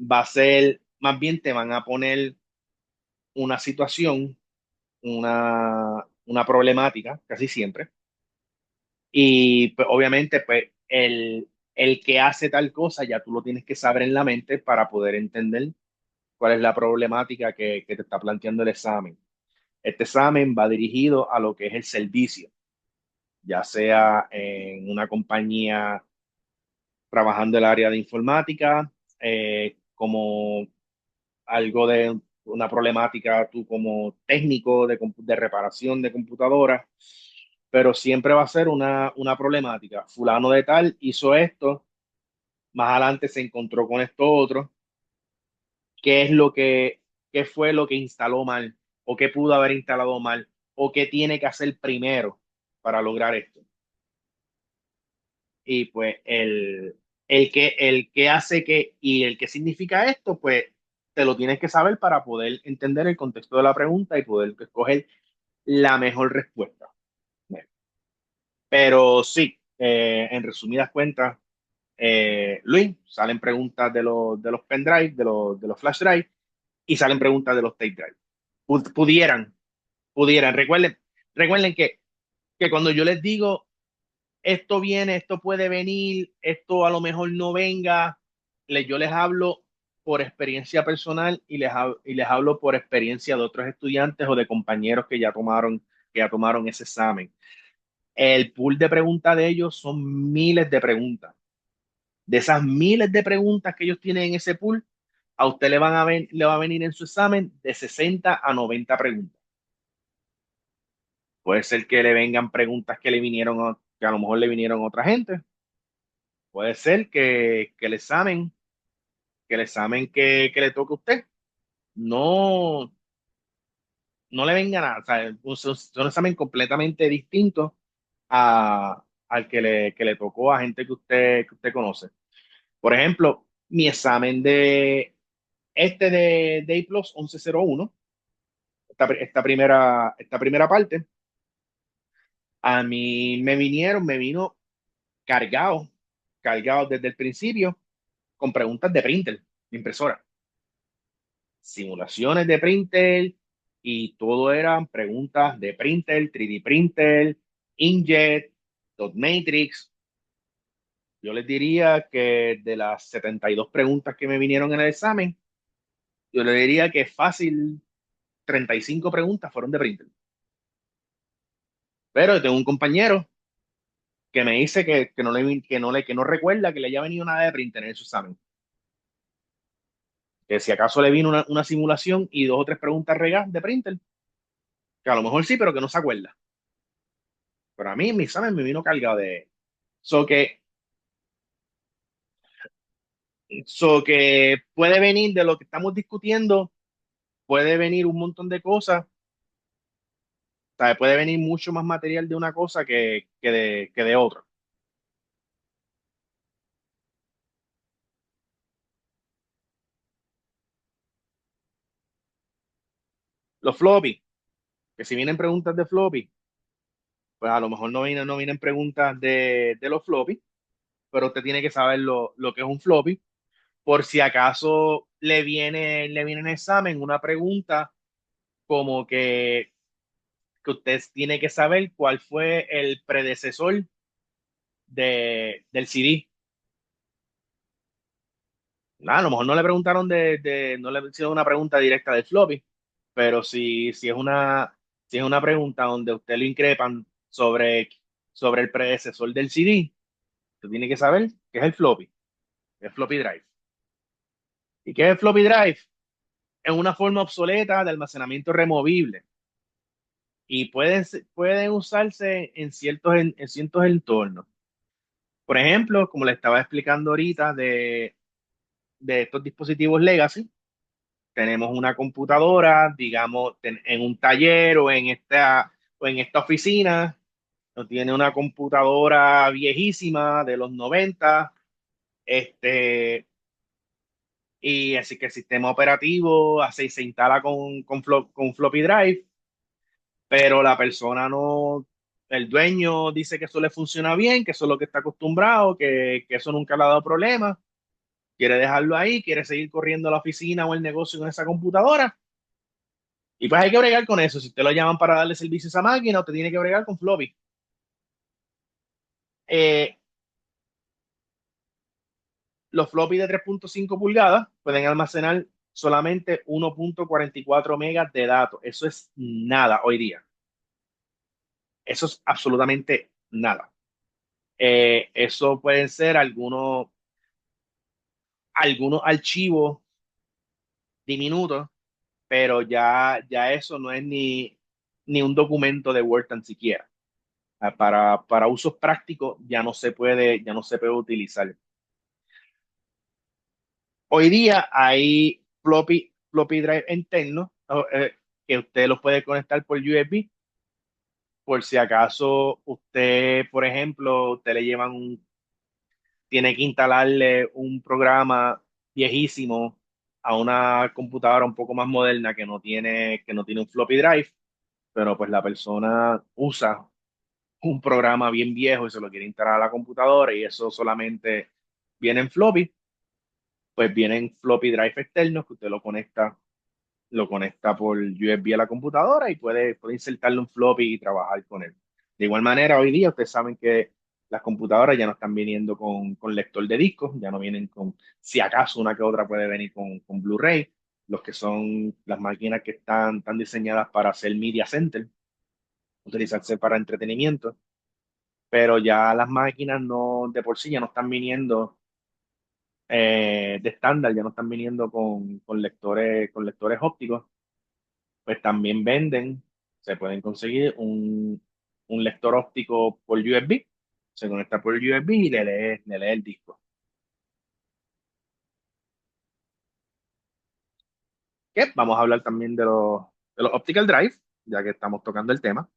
S1: Va a ser, más bien te van a poner una situación, una problemática, casi siempre. Y pues, obviamente, pues el que hace tal cosa ya tú lo tienes que saber en la mente para poder entender cuál es la problemática que te está planteando el examen. Este examen va dirigido a lo que es el servicio, ya sea en una compañía trabajando en el área de informática, como algo de una problemática tú como técnico de reparación de computadoras, pero siempre va a ser una problemática. Fulano de tal hizo esto, más adelante se encontró con esto otro, qué es qué fue lo que instaló mal, o qué pudo haber instalado mal, o qué tiene que hacer primero para lograr esto. Y pues el que hace que y el que significa esto, pues te lo tienes que saber para poder entender el contexto de la pregunta y poder escoger la mejor respuesta. Pero sí, en resumidas cuentas, Luis, salen preguntas de los pendrive, de los flash drive, y salen preguntas de los tape drive. Pudieran, pudieran. Recuerden que cuando yo les digo esto viene, esto puede venir, esto a lo mejor no venga, yo les hablo por experiencia personal y les hablo por experiencia de otros estudiantes o de compañeros que ya tomaron ese examen. El pool de preguntas de ellos son miles de preguntas. De esas miles de preguntas que ellos tienen en ese pool, A usted le va a venir en su examen de 60 a 90 preguntas. Puede ser que le vengan preguntas que le vinieron, que a lo mejor le vinieron a otra gente. Puede ser que el examen que le toque a usted no, no le venga nada. O sea, es un examen completamente distinto al que le tocó a gente que usted conoce. Por ejemplo, mi examen de de A Plus 1101, esta primera parte, a mí me vino cargado, cargado desde el principio con preguntas de printer, de impresora, simulaciones de printer y todo eran preguntas de printer, 3D printer, inkjet, dot matrix. Yo les diría que de las 72 preguntas que me vinieron en el examen, yo le diría que fácil 35 preguntas fueron de printer. Pero tengo un compañero que me dice que no recuerda que le haya venido nada de printer en su examen. Que si acaso le vino una simulación y dos o tres preguntas regadas de printer, que a lo mejor sí, pero que no se acuerda. Pero a mí mi examen me vino cargado de... So que, so que puede venir de lo que estamos discutiendo, puede venir un montón de cosas, ¿sabe? Puede venir mucho más material de una cosa que de otra. Los floppy, que si vienen preguntas de floppy, pues a lo mejor no vienen preguntas de los floppy, pero usted tiene que saber lo que es un floppy, por si acaso le viene en examen una pregunta como que usted tiene que saber cuál fue el predecesor del CD. Nada, a lo mejor no le preguntaron no le hicieron una pregunta directa del floppy, pero si es una pregunta donde usted lo increpan sobre el predecesor del CD, usted tiene que saber qué es el floppy, qué es floppy drive. ¿Y qué es el floppy drive? Es una forma obsoleta de almacenamiento removible y pueden usarse en ciertos entornos. Por ejemplo, como le estaba explicando ahorita de estos dispositivos legacy, tenemos una computadora, digamos, en un taller o en esta oficina, no tiene una computadora viejísima de los 90, este, y así que el sistema operativo así se instala con floppy drive, pero la persona no, el dueño dice que eso le funciona bien, que eso es lo que está acostumbrado, que eso nunca le ha dado problemas, quiere dejarlo ahí, quiere seguir corriendo la oficina o el negocio con esa computadora. Y pues hay que bregar con eso. Si usted lo llaman para darle servicio a esa máquina, usted tiene que bregar con floppy. Eh, los floppy de 3.5 pulgadas pueden almacenar solamente 1.44 megas de datos. Eso es nada hoy día. Eso es absolutamente nada. Eso pueden ser algunos archivos diminutos, pero ya eso no es ni un documento de Word tan siquiera. Para usos prácticos ya no se puede utilizar. Hoy día hay floppy drive internos que usted los puede conectar por USB. Por si acaso usted, por ejemplo, usted le tiene que instalarle un programa viejísimo a una computadora un poco más moderna que no tiene un floppy drive, pero pues la persona usa un programa bien viejo y se lo quiere instalar a la computadora y eso solamente viene en floppy, pues vienen floppy drive externos que usted lo conecta por USB a la computadora y puede insertarle un floppy y trabajar con él. De igual manera, hoy día ustedes saben que las computadoras ya no están viniendo con lector de discos, ya no vienen con, si acaso una que otra puede venir con Blu-ray, los que son las máquinas que están diseñadas para hacer media center, utilizarse para entretenimiento, pero ya las máquinas no, de por sí ya no están viniendo. de estándar, ya no están viniendo con lectores ópticos, pues también venden, se pueden conseguir un lector óptico por USB, se conecta por USB y le lee el disco. Que vamos a hablar también de los Optical Drive, ya que estamos tocando el tema.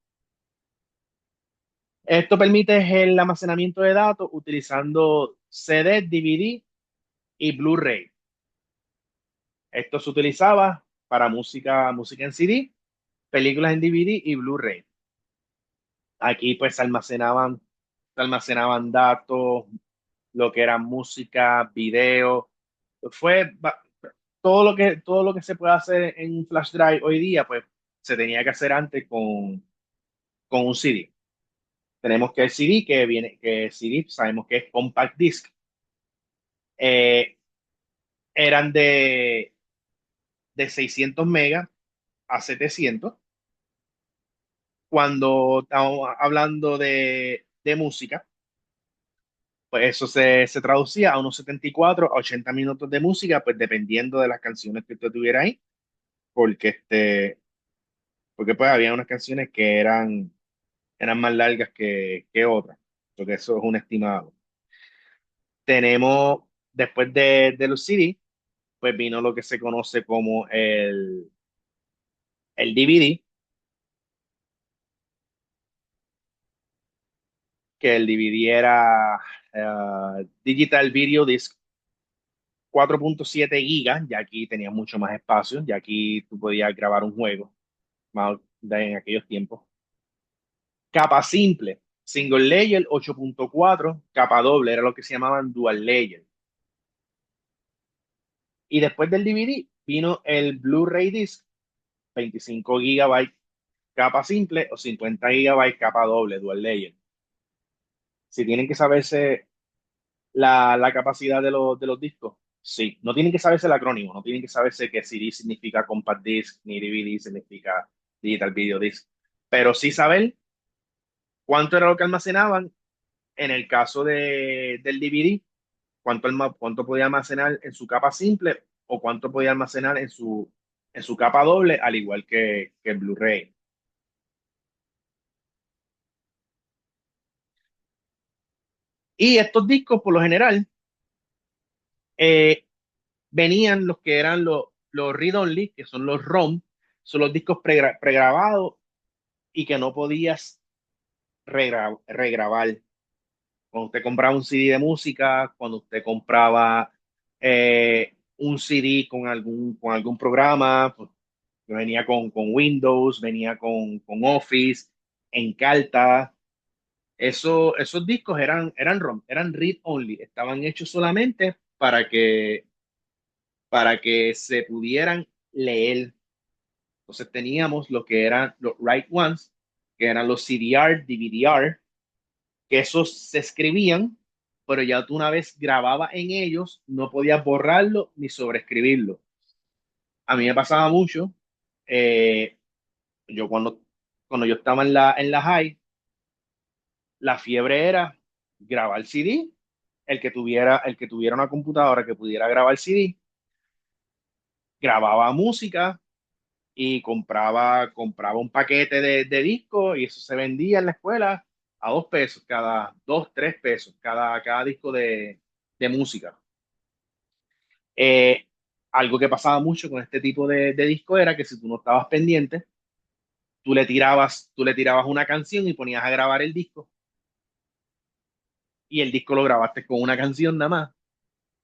S1: Esto permite el almacenamiento de datos utilizando CD, DVD y Blu-ray. Esto se utilizaba para música en CD, películas en DVD y Blu-ray. Aquí pues se almacenaban datos, lo que era música, video. Fue ba- todo lo que se puede hacer en un flash drive hoy día, pues se tenía que hacer antes con un CD. Tenemos que el CD que CD sabemos que es compact disc. Eh, eran de 600 megas a 700. Cuando estamos hablando de música, pues eso se traducía a unos 74 a 80 minutos de música, pues dependiendo de las canciones que usted tuviera ahí, porque porque pues había unas canciones que eran más largas que otras, porque eso es un estimado. Tenemos, después de los CD, pues vino lo que se conoce como el DVD, que el DVD era Digital Video Disc, 4.7 gigas, ya aquí tenía mucho más espacio, ya aquí tú podías grabar un juego, más en aquellos tiempos. Capa simple, single layer 8.4, capa doble, era lo que se llamaban dual layer. Y después del DVD vino el Blu-ray disc, 25 GB capa simple o 50 GB capa doble, dual layer. Si tienen que saberse la capacidad de los discos, sí. No tienen que saberse el acrónimo, no tienen que saberse que CD significa compact disc, ni DVD significa digital video disc. Pero sí saber cuánto era lo que almacenaban en el caso del DVD, cuánto podía almacenar en su capa simple o cuánto podía almacenar en su capa doble, al igual que el Blu-ray. Y estos discos, por lo general, eh, venían los que eran los read-only, que son los ROM, son los discos pregrabados y que no podías regrabar. Cuando usted compraba un CD de música, cuando usted compraba un CD con algún programa, pues, venía con Windows, venía con Office, Encarta. Esos discos eran ROM, eran read only, estaban hechos solamente para que se pudieran leer. Entonces teníamos lo que eran los write ones, que eran los CDR, DVDR, que esos se escribían, pero ya tú una vez grababa en ellos, no podías borrarlo ni sobreescribirlo. A mí me pasaba mucho, eh, yo cuando yo estaba en la high, la fiebre era grabar CD, el que tuviera una computadora que pudiera grabar CD, grababa música y compraba un paquete de discos y eso se vendía en la escuela a 2 pesos, cada 2, 3 pesos, cada disco de música. Eh, algo que pasaba mucho con este tipo de disco era que si tú no estabas pendiente, tú le tirabas una canción y ponías a grabar el disco y el disco lo grabaste con una canción nada más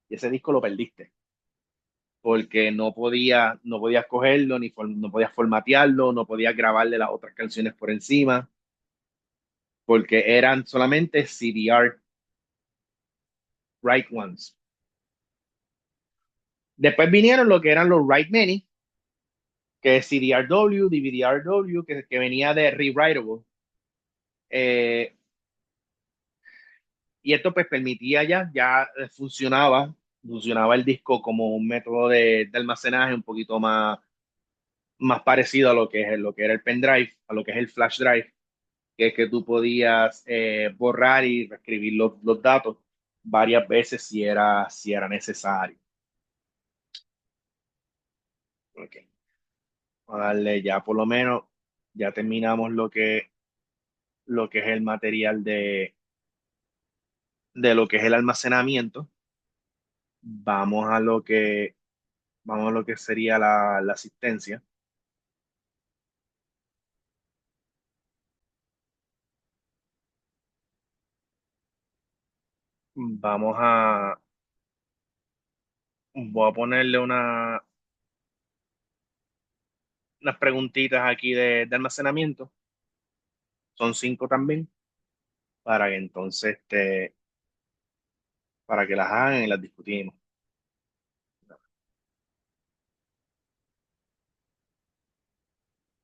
S1: y ese disco lo perdiste porque no podías cogerlo, no podías formatearlo, no podías grabarle las otras canciones por encima porque eran solamente CDR Write Ones. Después vinieron lo que eran los Write Many, que es CDRW, DVDRW, que venía de Rewritable. Eh, y esto pues permitía funcionaba el disco como un método de almacenaje un poquito más parecido a lo que era el pendrive, a lo que es el flash drive, que es que tú podías borrar y reescribir los datos. varias veces si era necesario. Ok. Vamos a darle ya por lo menos, ya terminamos lo que es el material de lo que es el almacenamiento. Vamos a lo que, vamos a lo que sería la asistencia. Vamos a, voy a ponerle unas preguntitas aquí de almacenamiento. Son 5 también, para que entonces, para que las hagan y las discutimos.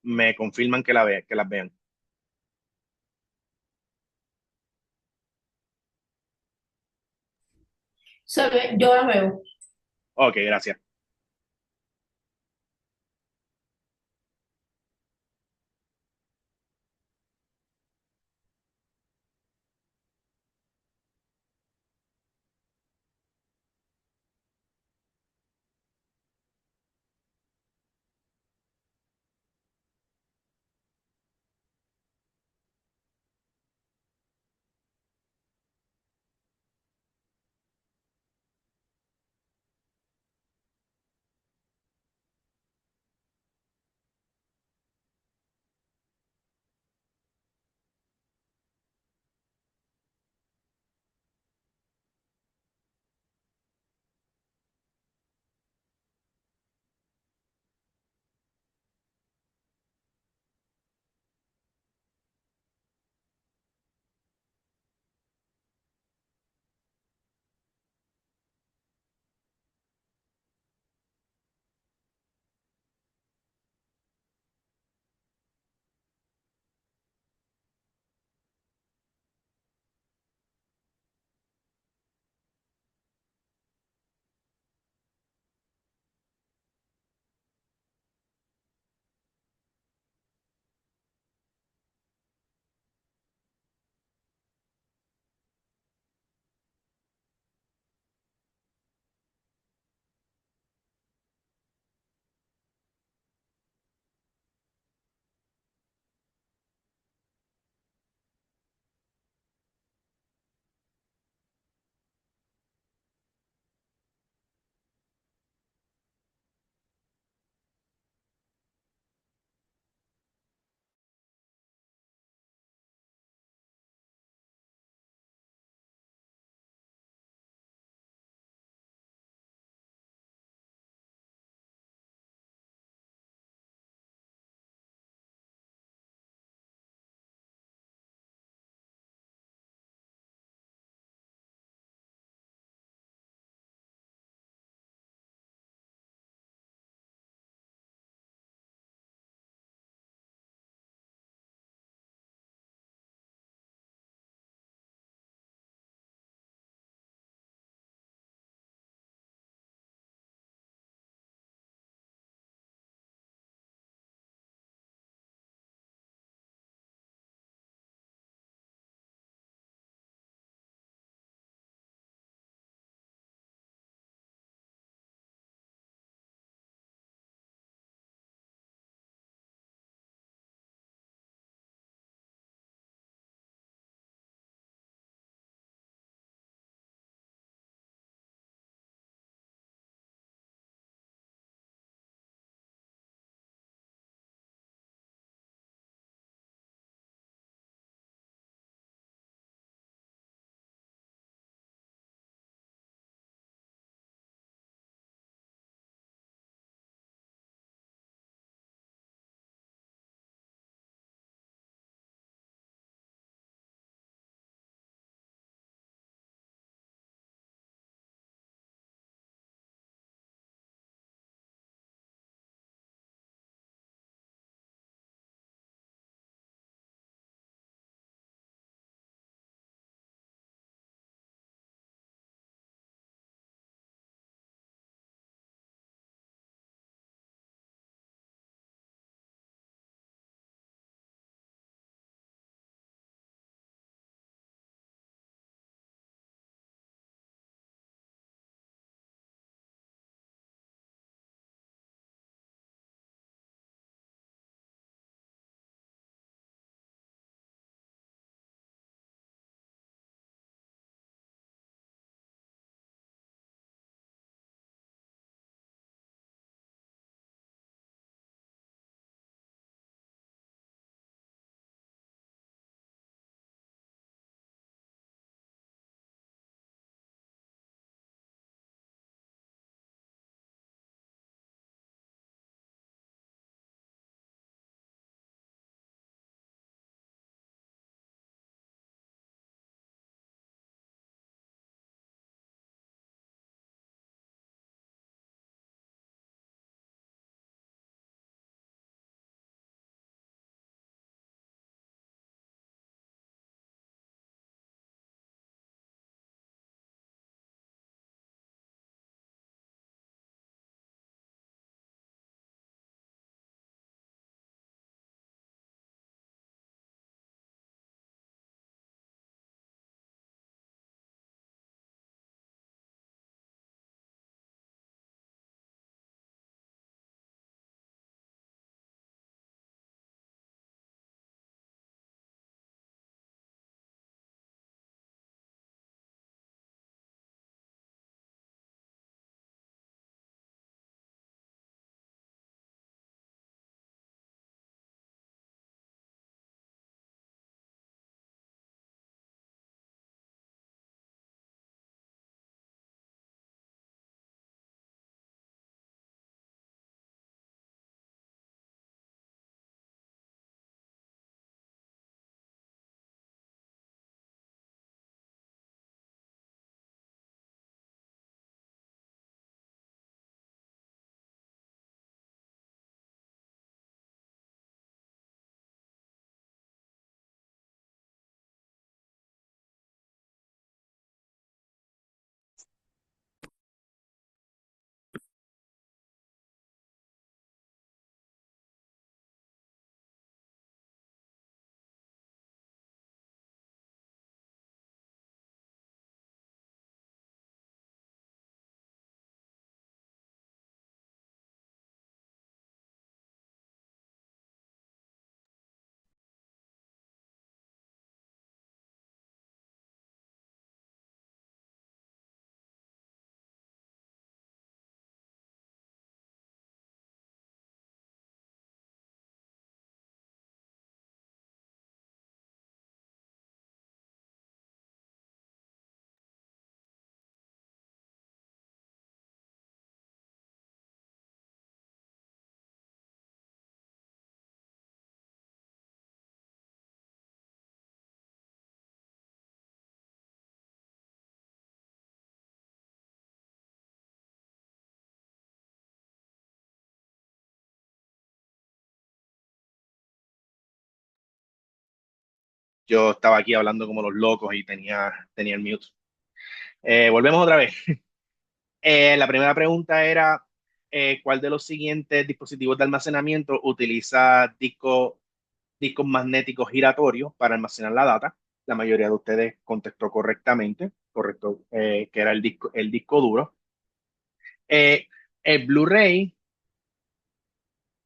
S1: Me confirman que que las vean.
S3: Se ve, yo la veo.
S1: Ok, gracias. Yo estaba aquí hablando como los locos y tenía el mute. Volvemos otra vez. La primera pregunta era, ¿cuál de los siguientes dispositivos de almacenamiento utiliza discos magnéticos giratorios para almacenar la data? La mayoría de ustedes contestó correctamente, correcto, que era el disco duro. Eh, el Blu-ray,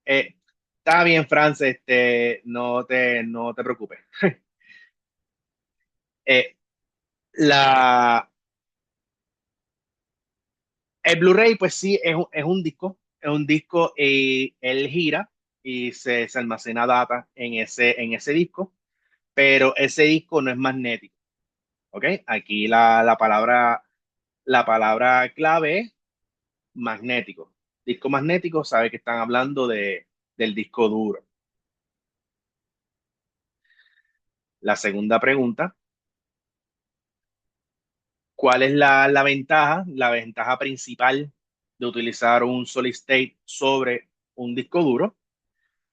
S1: eh, está bien, Frances, no te preocupes. Eh, la, el Blu-ray, pues sí, es un disco y él gira y se almacena data en ese disco, pero ese disco no es magnético, ¿ok? Aquí la palabra clave es magnético. Disco magnético, sabe que están hablando del disco duro. La segunda pregunta, ¿cuál es la ventaja? La ventaja principal de utilizar un solid state sobre un disco duro.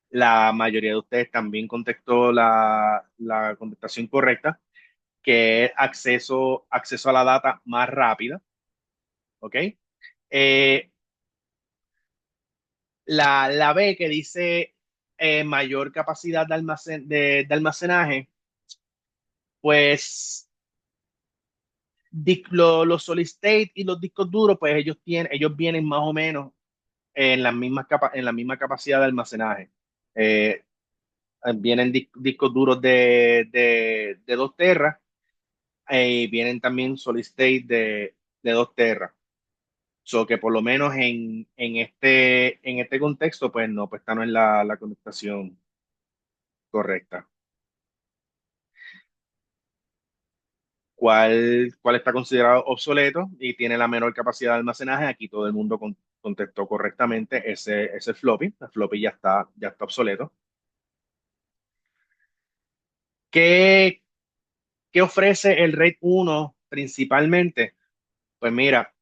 S1: La mayoría de ustedes también contestó la contestación correcta, que es acceso a la data más rápida, ¿ok? Eh, la B que dice mayor capacidad de almacenaje, pues los solid state y los discos duros, pues ellos vienen más o menos en la misma capacidad de almacenaje. Eh, Vienen discos duros de 2 teras, vienen también solid state de 2 teras. So que por lo menos en este contexto, pues no, pues esta no es la contestación correcta. ¿Cuál está considerado obsoleto y tiene la menor capacidad de almacenaje? Aquí todo el mundo contestó correctamente. Ese floppy. El floppy ya está obsoleto. ¿Qué, qué ofrece el RAID 1 principalmente? Pues mira,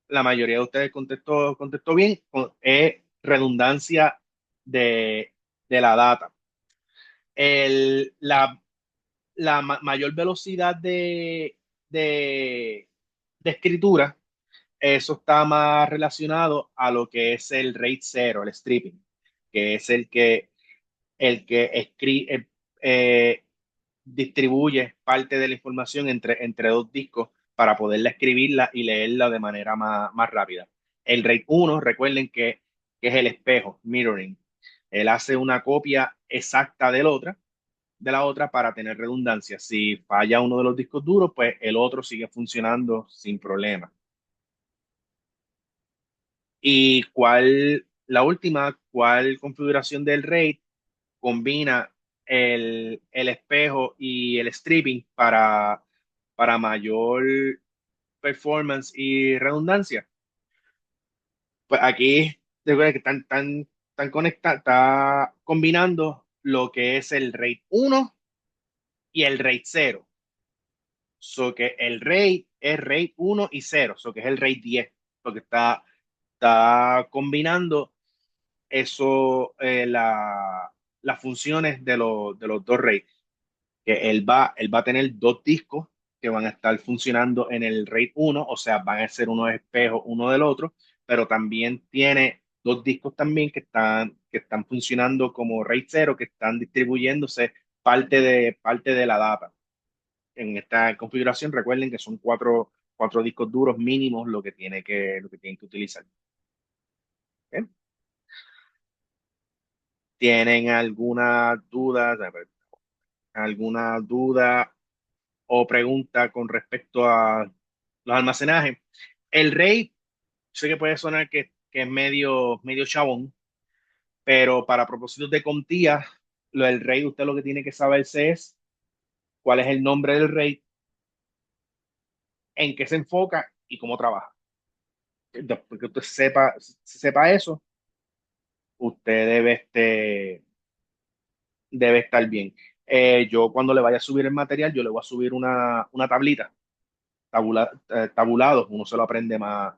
S1: la mayoría de ustedes contestó bien, es redundancia de la data. La mayor velocidad de, de escritura, eso está más relacionado a lo que es el RAID 0, el stripping, que es el que distribuye parte de la información entre dos discos para poderla escribirla y leerla de manera más rápida. El RAID 1, recuerden que es el espejo, mirroring. Él hace una copia exacta de la otra para tener redundancia. Si falla uno de los discos duros, pues el otro sigue funcionando sin problema. ¿Y la última, cuál configuración del RAID combina el espejo y el stripping para mayor performance y redundancia? Pues aquí recuerda que están conectados, está combinando lo que es el RAID 1 y el RAID 0. So que el RAID es RAID 1 y 0, so que es el RAID 10, porque está combinando las funciones de los dos RAID. Que él va a tener dos discos que van a estar funcionando en el RAID 1, o sea, van a ser unos espejos uno del otro, pero también tiene dos discos también que están funcionando como RAID 0, que están distribuyéndose parte de la data. En esta configuración, recuerden que son cuatro discos duros mínimos lo que tienen que utilizar. ¿Ok? ¿Tienen alguna duda o pregunta con respecto a los almacenajes? El RAID, sé que puede sonar que es medio chabón, pero para propósitos de contía, lo del RAID, usted lo que tiene que saberse es cuál es el nombre del RAID, en qué se enfoca y cómo trabaja. Después que usted sepa eso, usted debe estar bien. Yo cuando le vaya a subir el material, yo le voy a subir una tablita, tabulados, uno se lo aprende más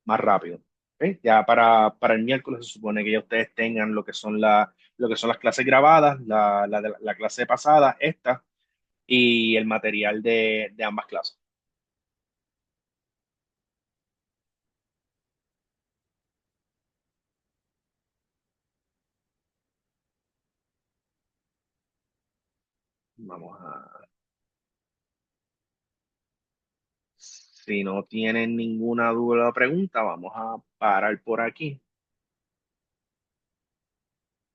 S1: rápido. ¿Ok? Ya para el miércoles se supone que ya ustedes tengan lo que son las clases grabadas, la clase pasada, esta, y el material de ambas clases. Vamos a, si no tienen ninguna duda o pregunta, vamos a parar por aquí.